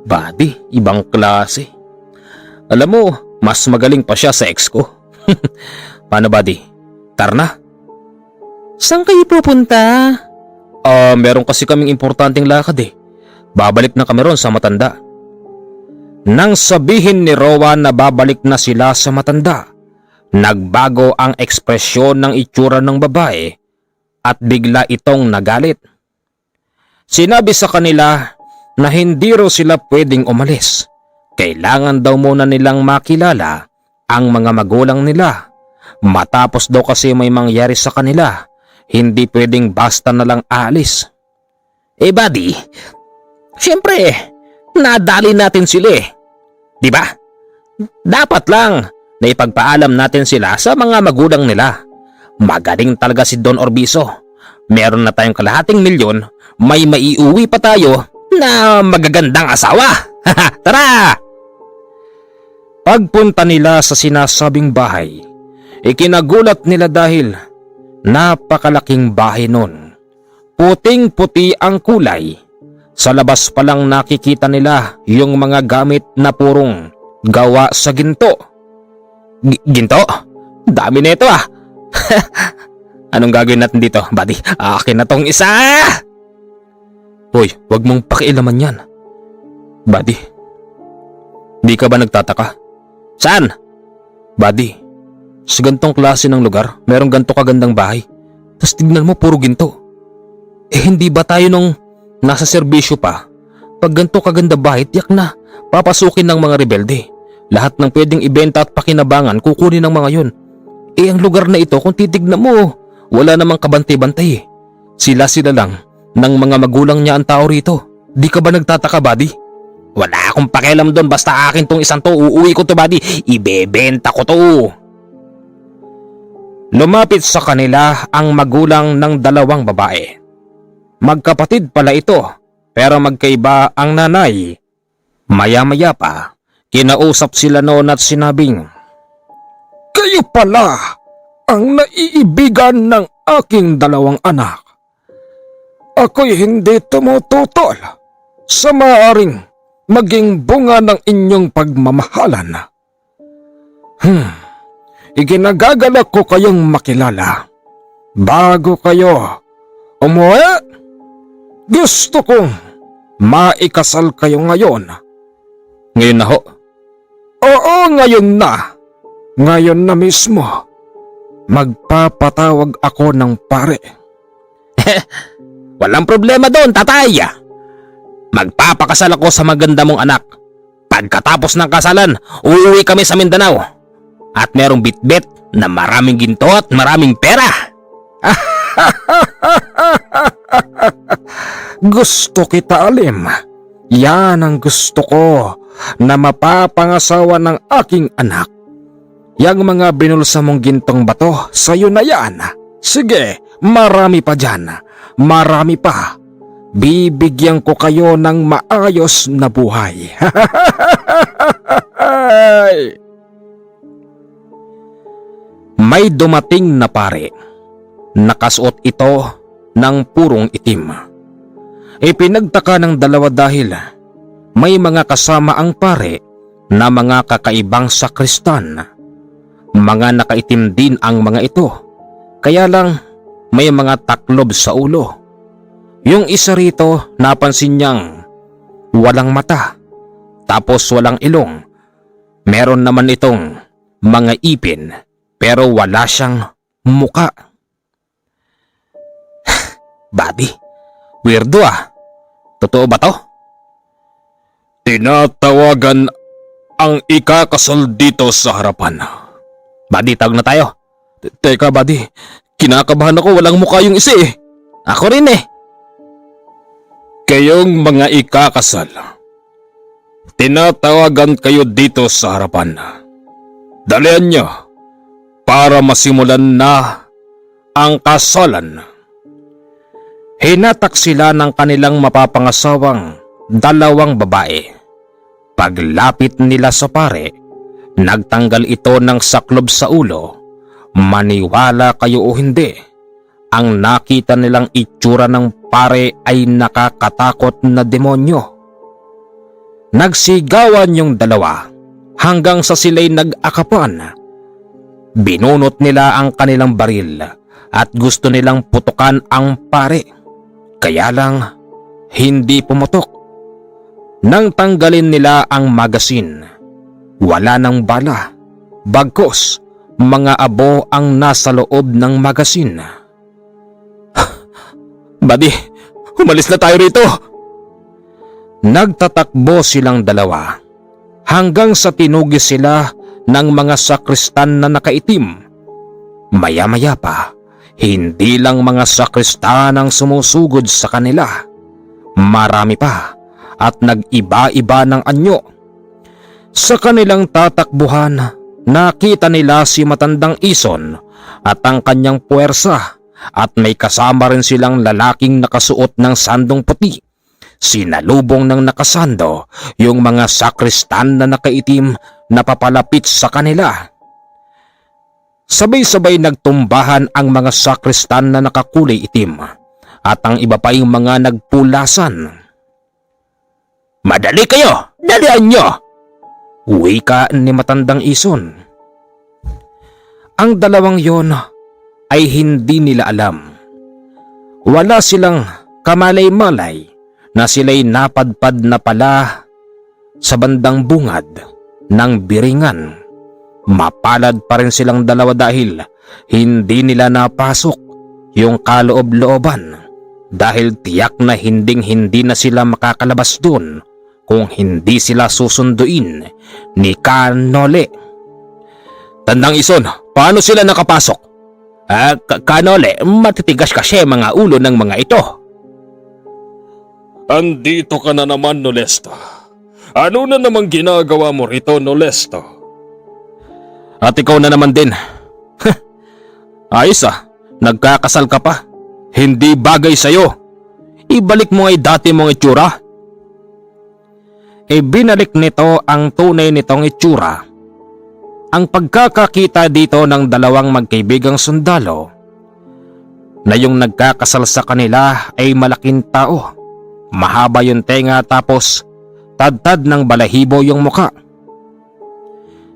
Badi, ibang klase. Alam mo, mas magaling pa siya sa ex ko. Paano, badi? Tara na. Saan kayo pupunta? Meron kasi kaming importanteng lakad eh. Babalik na kami ron sa matanda. Nang sabihin ni Rowan na babalik na sila sa matanda, nagbago ang ekspresyon ng itsura ng babae at bigla itong nagalit. Sinabi sa kanila na hindi raw sila pwedeng umalis. Kailangan daw muna nilang makilala ang mga magulang nila. Matapos daw kasi may mangyari sa kanila, hindi pwedeng basta na lang aalis. Buddy, siyempre, nadali natin sila eh. Diba? Dapat lang na ipagpaalam natin sila sa mga magulang nila. Magaling talaga si Don Orbizo. Meron na tayong kalahating milyon, may maiuwi pa tayo na magagandang asawa. Tara! Pagpunta nila sa sinasabing bahay, ikinagulat nila dahil napakalaking bahay nun. Puting-puti ang kulay. Sa labas pa lang nakikita nila yung mga gamit na purong gawa sa ginto. Ginto? Dami na ito ah. Anong gagawin natin dito, buddy? Akin na tong isa! Hoy, wag mong pakialaman yan. Buddy, di ka ba nagtataka? Saan? Buddy, sa gantong klase ng lugar, merong ganto kagandang bahay. Tapos tignan mo, puro ginto. Hindi ba tayo nung nasa serbisyo pa? Pag ganto kaganda bahay, tiyak na papasukin ng mga rebelde. Lahat ng pwedeng ibenta at pakinabangan kukunin ng mga yun. Ang lugar na ito kung titignan mo, wala namang kabantay-bantay. Sila lang ng mga magulang niya ang tao rito. Di ka ba nagtataka, buddy? Wala akong pakialam doon, basta akin tong isang to. Uuwi ko to, buddy. Ibebenta ko to. Lumapit sa kanila ang magulang ng dalawang babae. Magkapatid pala ito, pero magkaiba ang nanay. Maya-maya pa, kinausap sila noon at sinabing, "Kayo pala ang naiibigan ng aking dalawang anak. Ako'y hindi tumututol sa maaaring maging bunga ng inyong pagmamahalan. Iginagagalak ko kayong makilala. Bago kayo umuwi, gusto kong maikasal kayo ngayon." Ngayon na ho? Oo, ngayon na. Ngayon na mismo. Magpapatawag ako ng pare. Walang problema doon, tatay. Magpapakasal ako sa maganda mong anak. Pagkatapos ng kasalan, uuwi kami sa Mindanao. At merong bitbit na maraming ginto at maraming pera. Gusto kita, Alim. Yan ang gusto ko, na mapapangasawa ng aking anak. Yang mga binulsa mong gintong bato, sa'yo na yan. Sige, marami pa dyan. Marami pa. Bibigyan ko kayo ng maayos na buhay. May dumating na pare. Nakasuot ito ng purong itim. Ipinagtaka ng dalawa dahil may mga kasama ang pare na mga kakaibang sakristan. Mga nakaitim din ang mga ito. Kaya lang may mga taklob sa ulo. Yung isa rito napansin niyang walang mata, tapos walang ilong. Meron naman itong mga ipin pero wala siyang muka. Buddy, weirdo ah. Totoo ba to? Tinatawagan ang ikakasal dito sa harapan. Buddy, tawag na tayo. Teka, buddy. Kinakabahan ako, walang mukha yung isa eh. Ako rin eh. Kayong mga ikakasal, tinatawagan kayo dito sa harapan. Dalian nyo para masimulan na ang kasalan. Hinatak sila ng kanilang mapapangasawang dalawang babae. Paglapit nila sa pare, nagtanggal ito ng saklob sa ulo. Maniwala kayo o hindi, ang nakita nilang itsura ng pare ay nakakatakot na demonyo. Nagsigawan yung dalawa hanggang sa sila'y nag-akapan. Binunot nila ang kanilang baril at gusto nilang putukan ang pare. Kaya lang, hindi pumutok. Nang tanggalin nila ang magasin, wala nang bala. Bagkus, mga abo ang nasa loob ng magasin. Buddy, umalis na tayo rito! Nagtatakbo silang dalawa hanggang sa tinugis sila ng mga sakristan na nakaitim. Maya-maya pa, hindi lang mga sakristan ang sumusugod sa kanila. Marami pa at nag-iba-iba ng anyo. Sa kanilang tatakbuhan, nakita nila si matandang Ison at ang kanyang puwersa at may kasama rin silang lalaking nakasuot ng sandong puti. Sinalubong ng nakasando yung mga sakristan na nakaitim na papalapit sa kanila. Sabay-sabay nagtumbahan ang mga sakristan na nakakulay itim at ang iba pa yung mga nagpulasan. Madali kayo! Dalian nyo! Wika ni matandang Ison. Ang dalawang yon ay hindi nila alam. Wala silang kamalay-malay na sila'y napadpad na pala sa bandang bungad ng biringan. Mapalad pa rin silang dalawa dahil hindi nila napasok yung kaloob-looban dahil tiyak na hinding-hindi na sila makakalabas doon kung hindi sila susunduin ni Kanole. Tandang Ison, paano sila nakapasok? Kanole, matitigas kasi mga ulo ng mga ito. Andito ka na naman, Nolesto. Ano na namang ginagawa mo rito, Nolesto? At ikaw na naman din. Ayos nagkakasal ka pa. Hindi bagay sa'yo. Ibalik mo ay dati mong itsura. Binalik nito ang tunay nitong itsura. Ang pagkakakita dito ng dalawang magkaibigang sundalo na yung nagkakasal sa kanila ay malaking tao. Mahaba yung tenga tapos tad-tad ng balahibo yung muka.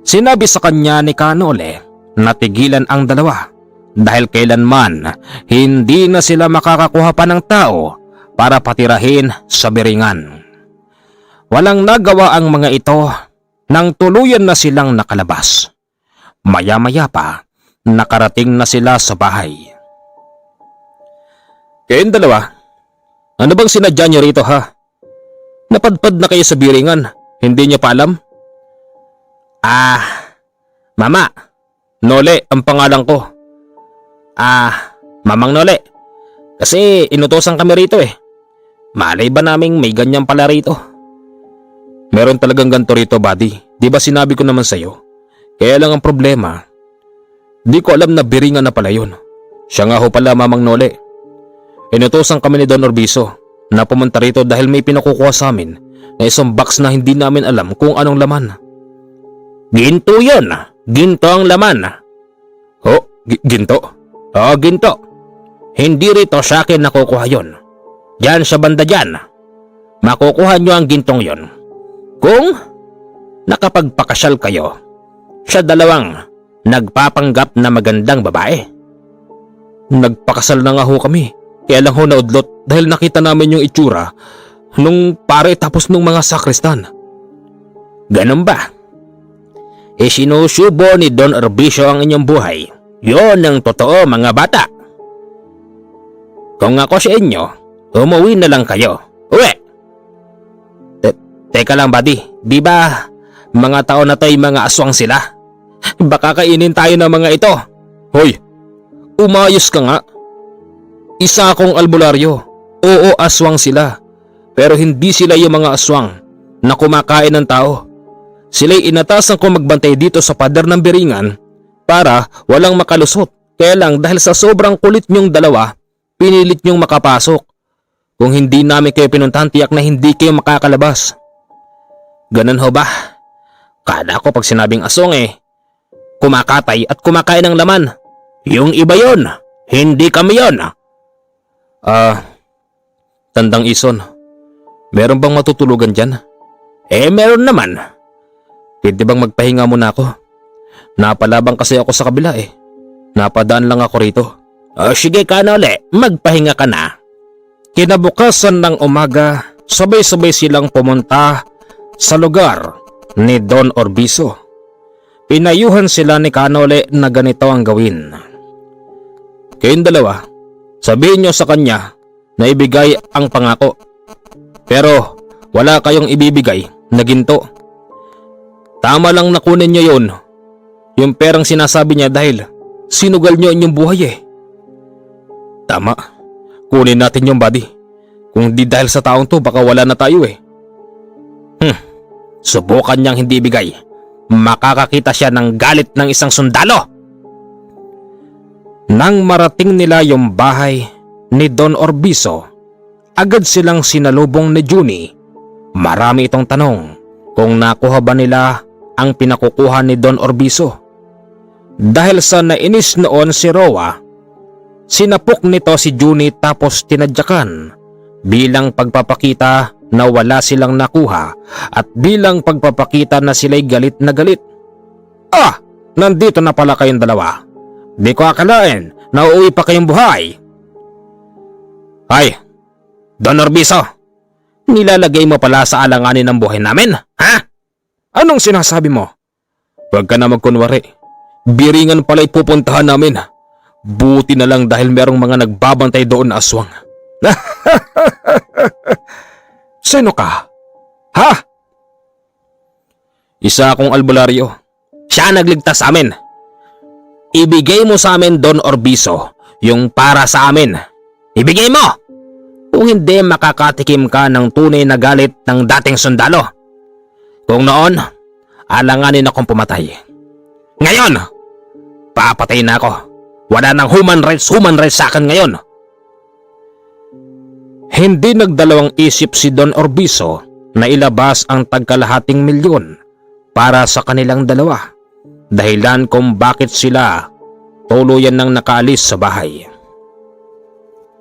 Sinabi sa kanya ni Kanole na tigilan ang dalawa dahil kailanman hindi na sila makakakuha pa ng tao para patirahin sa biringan. Walang nagawa ang mga ito nang tuluyan na silang nakalabas. Maya-maya pa, nakarating na sila sa bahay. Kayong dalawa, ano bang sinadya niyo rito ha? Napadpad na kayo sa biringan, hindi niyo pa alam? Mama, Nole ang pangalan ko. Mamang Nole, kasi inutosan kami rito Malay ba naming may ganyan pala rito? Meron talagang ganito rito, buddy. Di ba sinabi ko naman sa'yo? Kaya lang ang problema, di ko alam na biringan na pala yun. Siya nga ho pala, Mamang Nole. Inutosan kami ni Don Orbiso na pumunta rito dahil may pinakukuha sa amin na isang box na hindi namin alam kung anong laman. Ginto yun! Ginto ang laman! Ginto? Ginto. Hindi rito sa akin nakukuha yun. Diyan sa banda dyan. Makukuha nyo ang gintong yon kung nakapagpakasyal kayo sa dalawang nagpapanggap na magandang babae. Nagpakasal na nga ho kami. Kaya lang ho naudlot dahil nakita namin yung itsura nung pare tapos nung mga sakristan. Ganun ba? Sinusubo ni Don Orbiso ang inyong buhay. Yon ang totoo, mga bata. Kung ako sa inyo, umuwi na lang kayo. Uwi! Teka lang, buddy. Di ba mga tao na to'y mga aswang sila? Baka kainin tayo ng mga ito. Hoy, umayos ka nga. Isa akong albularyo. Oo, aswang sila. Pero hindi sila yung mga aswang na kumakain ng tao. Sila'y inatasan ko magbantay dito sa pader ng biringan para walang makalusot Kaya lang dahil sa sobrang kulit niyong dalawa, pinilit niyong makapasok. Kung hindi namin kayo pinuntahan, tiyak na hindi kayo makakalabas. Ganun ho ba? Kada ko pag sinabing aswang kumakatay at kumakain ng laman. Yung iba yon, hindi kami yon. Tandang Ison, meron bang matutulugan dyan? Meron naman. Pwede bang magpahinga muna ako? Napalabang kasi ako sa kabila Napadaan lang ako rito. Sige Kanole, magpahinga ka na. Kinabukasan ng umaga, sabay-sabay silang pumunta sa lugar ni Don Orbizo. Pinayuhan sila ni Kanole na ganito ang gawin. Kayong dalawa, sabihin nyo sa kanya na ibigay ang pangako. Pero wala kayong ibibigay na ginto. Tama lang na kunin nyo yun. Yung perang sinasabi niya dahil sinugal nyo inyong buhay Tama. Kunin natin yung body. Kung di dahil sa taong to, baka wala na tayo Subukan niyang hindi ibigay. Makakakita siya ng galit ng isang sundalo. Nang marating nila yung bahay ni Don Orbizo, agad silang sinalubong ni Juni. Marami itong tanong kung nakuha ba nila ang pinakukuha ni Don Orbizo. Dahil sa nainis noon si Roa, sinapok nito si Juni tapos tinadyakan bilang pagpapakita na wala silang nakuha at bilang pagpapakita na sila'y galit na galit. Nandito na pala kayong dalawa. Di ko akalain na uuwi pa kayong buhay. Ay, Don Orbizo, nilalagay mo pala sa alanganin ng buhay namin, ha? Anong sinasabi mo? Huwag ka na magkunwari. Biringan pala'y pupuntahan namin. Buti na lang dahil merong mga nagbabantay doon na aswang. Sino ka? Ha? Isa akong albularyo. Siya nagligtas sa amin. Ibigay mo sa amin, Don Orbizo, yung para sa amin. Ibigay mo! Kung hindi, makakatikim ka ng tunay na galit ng dating sundalo. Kung noon, alanganin akong pumatay. Ngayon, papatay na ako. Wala nang human rights sa akin ngayon. Hindi nagdalawang isip si Don Orbizo na ilabas ang tagkalahating milyon para sa kanilang dalawa. Dahilan kung bakit sila tuluyan nang nakaalis sa bahay.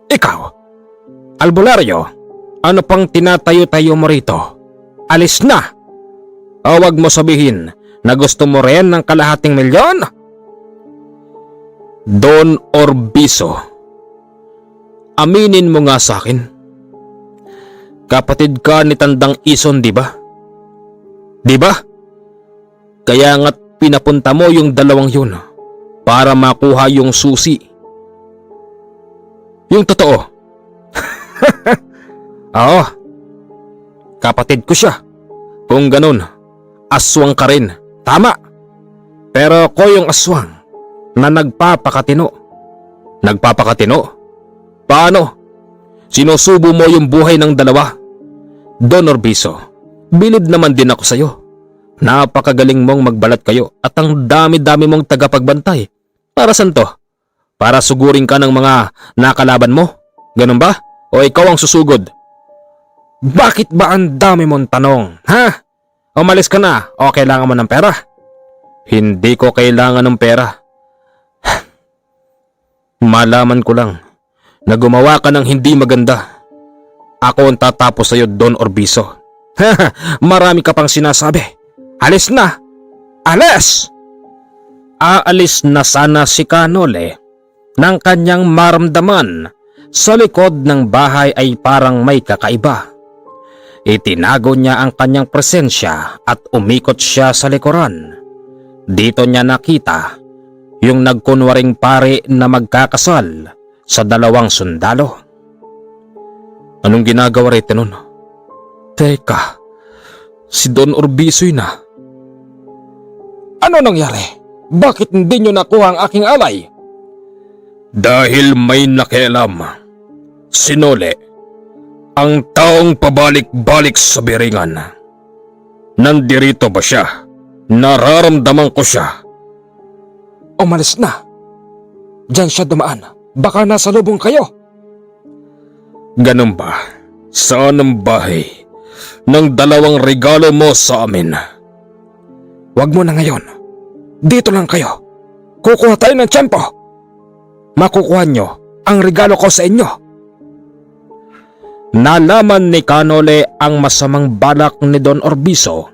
Ikaw, albularyo, ano pang tinatayo-tayo mo rito? Alis na! O wag mo sabihin na gusto mo rin ng kalahating milyon? Don Orbizo, aminin mo nga sa akin. Kapatid ka ni Tandang Ison, di ba? Di ba? Kaya nga't pinapunta mo yung dalawang yun para makuha yung susi. Yung totoo. Oo. Kapatid ko siya. Kung ganun, aswang ka rin. Tama. Pero ko yung aswang na nagpapakatino. Nagpapakatino? Paano? Sinusubo mo yung buhay ng dalawa. Don Orbizo, bilib naman din ako sa'yo. Napakagaling mong magbalat kayo at ang dami-dami mong tagapagbantay. Para saan to? Para sugurin ka ng mga nakalaban mo? Ganun ba? O ikaw ang susugod? Bakit ba ang dami mong tanong? Ha? Umalis ka na o kailangan mo ng pera? Hindi ko kailangan ng pera. Malaman ko lang na gumawa ka ng hindi maganda. Ako ang tatapos sa'yo, Don Orbizo. Marami ka pang sinasabi. Alis na! Alis! Aalis na sana si Kanole nang kanyang maramdaman sa likod ng bahay ay parang may kakaiba. Itinago niya ang kanyang presensya at umikot siya sa likuran. Dito niya nakita yung nagkunwaring pare na magkakasal sa dalawang sundalo. Anong ginagawa rito nun? Teka, si Don Orbizo na. Ano nangyari? Bakit hindi nyo nakuha ang aking alay? Dahil may nakialam. Sinole, ang taong pabalik-balik sa Biringan. Nandirito ba siya? Nararamdaman ko siya. Umalis na. Diyan siya dumaan. Baka nasa lubong kayo. Ganun ba? Saan ang bahay ng dalawang regalo mo sa amin? Huwag mo na ngayon. Dito lang kayo. Kukuha tayo ng tiyempo. Makukuha nyo ang regalo ko sa inyo. Nalaman ni Canole ang masamang balak ni Don Orbizo.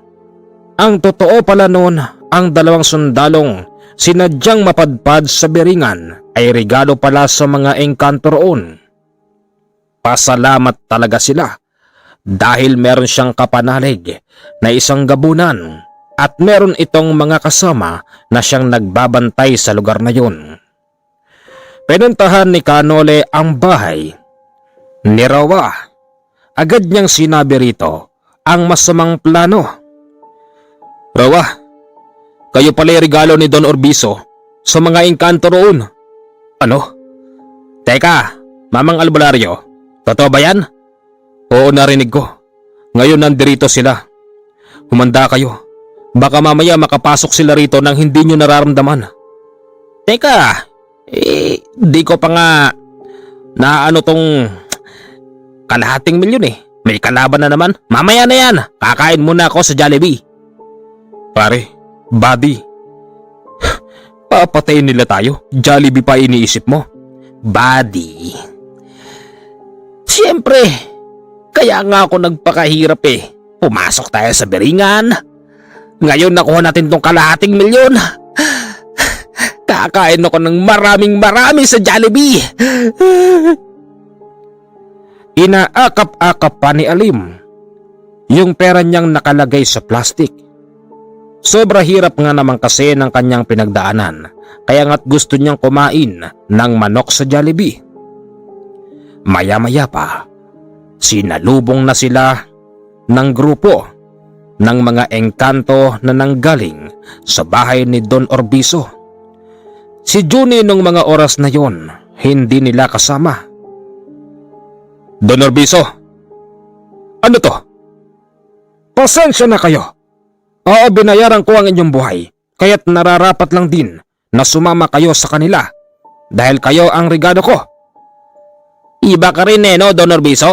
Ang totoo pala noon, ang dalawang sundalong sinadyang mapadpad sa Beringan ay regalo pala sa mga engkanto roon. Pasalamat talaga sila dahil meron siyang kapanalig na isang gabunan at meron itong mga kasama na siyang nagbabantay sa lugar na yun. Pinuntahan ni Canole ang bahay ni Rowa. Agad niyang sinabi rito ang masamang plano. Rowa, kayo pala yung regalo ni Don Orbizo sa mga engkanto roon. Ano? Teka, Mamang Albularyo, totoo ba yan? Oo, narinig ko. Ngayon nandirito sila. Humanda kayo. Baka mamaya makapasok sila rito nang hindi nyo nararamdaman. Teka, di ko pa nga naano tong kalahating milyon eh. May kalaban na naman. Mamaya na yan. Kakain muna ako sa Jollibee. Pare, buddy. Papatayin nila tayo. Jollibee pa iniisip mo. Buddy. Siyempre. Kaya nga ako nagpakahirap eh. Pumasok tayo sa Beringan. Ngayon nakuha natin tong kalahating milyon. Kakain ako ng marami sa Jollibee. Inaakap-akap pa ni Alim yung pera niyang nakalagay sa plastik. Sobra hirap nga naman kasi ng kanyang pinagdaanan, kaya nga't gusto niyang kumain ng manok sa Jollibee. Maya-maya pa, sinalubong na sila ng grupo ng mga engkanto na nanggaling sa bahay ni Don Orbizo. Si Juni nung mga oras na yon, hindi nila kasama. Don Orbizo, ano to? Pasensya na kayo. Oo, binayaran ko ang inyong buhay, kaya't nararapat lang din na sumama kayo sa kanila dahil kayo ang regalo ko. Iba ka rin eh, no, Don Orbizo?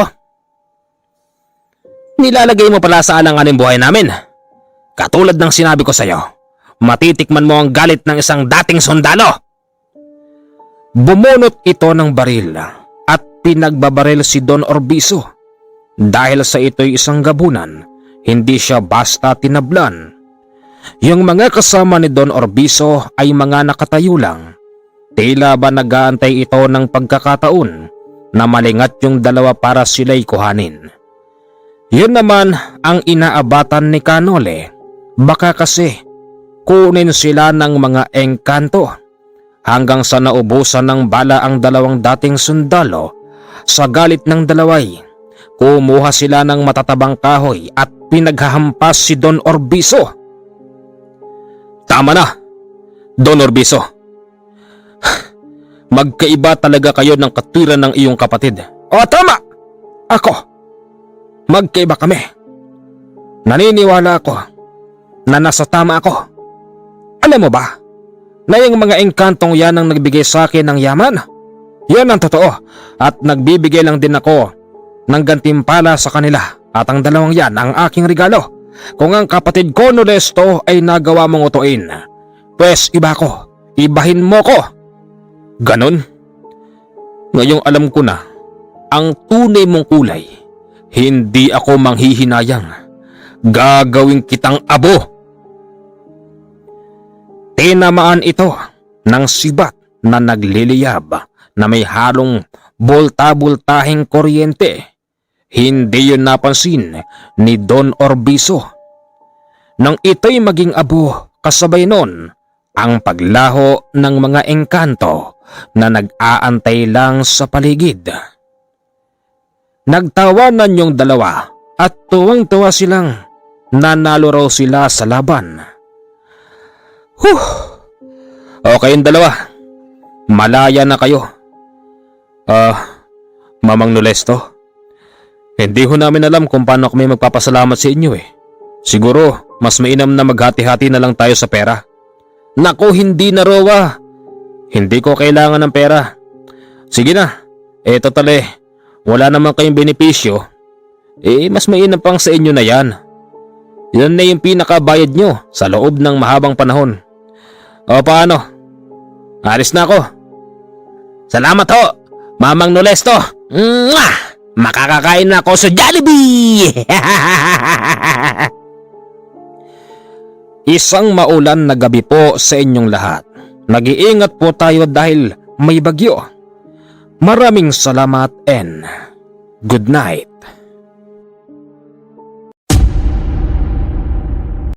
Nilalagay mo pala sa alanganin buhay namin. Katulad ng sinabi ko sa'yo, matitikman mo ang galit ng isang dating sundalo. Bumunot ito ng baril at pinagbabaril si Don Orbizo. Dahil sa ito'y isang gabunan, hindi siya basta tinablan. Yung mga kasama ni Don Orbizo ay mga nakatayo lang. Tila ba nag-aantay ito ng pagkakataon na malingat yung dalawa para sila'y kuhanin. Yun naman ang inaabatan ni Canole. Baka kasi kunin sila ng mga engkanto hanggang sa naubusan ng bala ang dalawang dating sundalo. Sa galit ng dalaway, kumuha sila ng matatabang kahoy at pinaghahampas si Don Orbizo. Tama na, Don Orbizo. Magkaiba talaga kayo ng katwiran ng iyong kapatid. O tama! Ako. Magkaiba kami. Naniniwala ako na nasa tama ako. Alam mo ba na yung mga engkantong yan ang nagbigay sa akin ng yaman? Yan ang totoo at nagbibigay lang din ako ng gantimpala sa kanila at ang dalawang yan ang aking regalo. Kung ang kapatid ko Nolesto ay nagawa mong utuin, pwes iba ko, ibahin mo ko. Ganon? Ngayong alam ko na ang tunay mong kulay. Hindi ako manghihinayang. Gagawin kitang abo. Tinamaan ito ng sibat na nagliliyab na may halong bolta-bultahing kuryente. Hindi yun napansin ni Don Orbizo. Nang ito'y maging abo, kasabay nun ang paglaho ng mga engkanto na nag-aantay lang sa paligid. Nagtawanan yung dalawa at tuwang-tuwa silang nanalo raw sila sa laban. Okay yung dalawa. Malaya na kayo. Mamang Nolesto, hindi ho namin alam kung paano kami magpapasalamat sa inyo eh. Siguro mas mainam na maghati-hati na lang tayo sa pera. Naku, hindi na Rowa. Hindi ko kailangan ng pera. Sige na, total wala naman kayong benepisyo. Mas mainam pang sa inyo na yan. Yan na yung pinakabayad nyo sa loob ng mahabang panahon. O paano? Alis na ako. Salamat ho, Mamang Nolesto. Mwah! Makakakain na ako sa Jollibee! Isang maulan na gabi po sa inyong lahat. Nag-iingat po tayo dahil may bagyo. Maraming salamat and good night.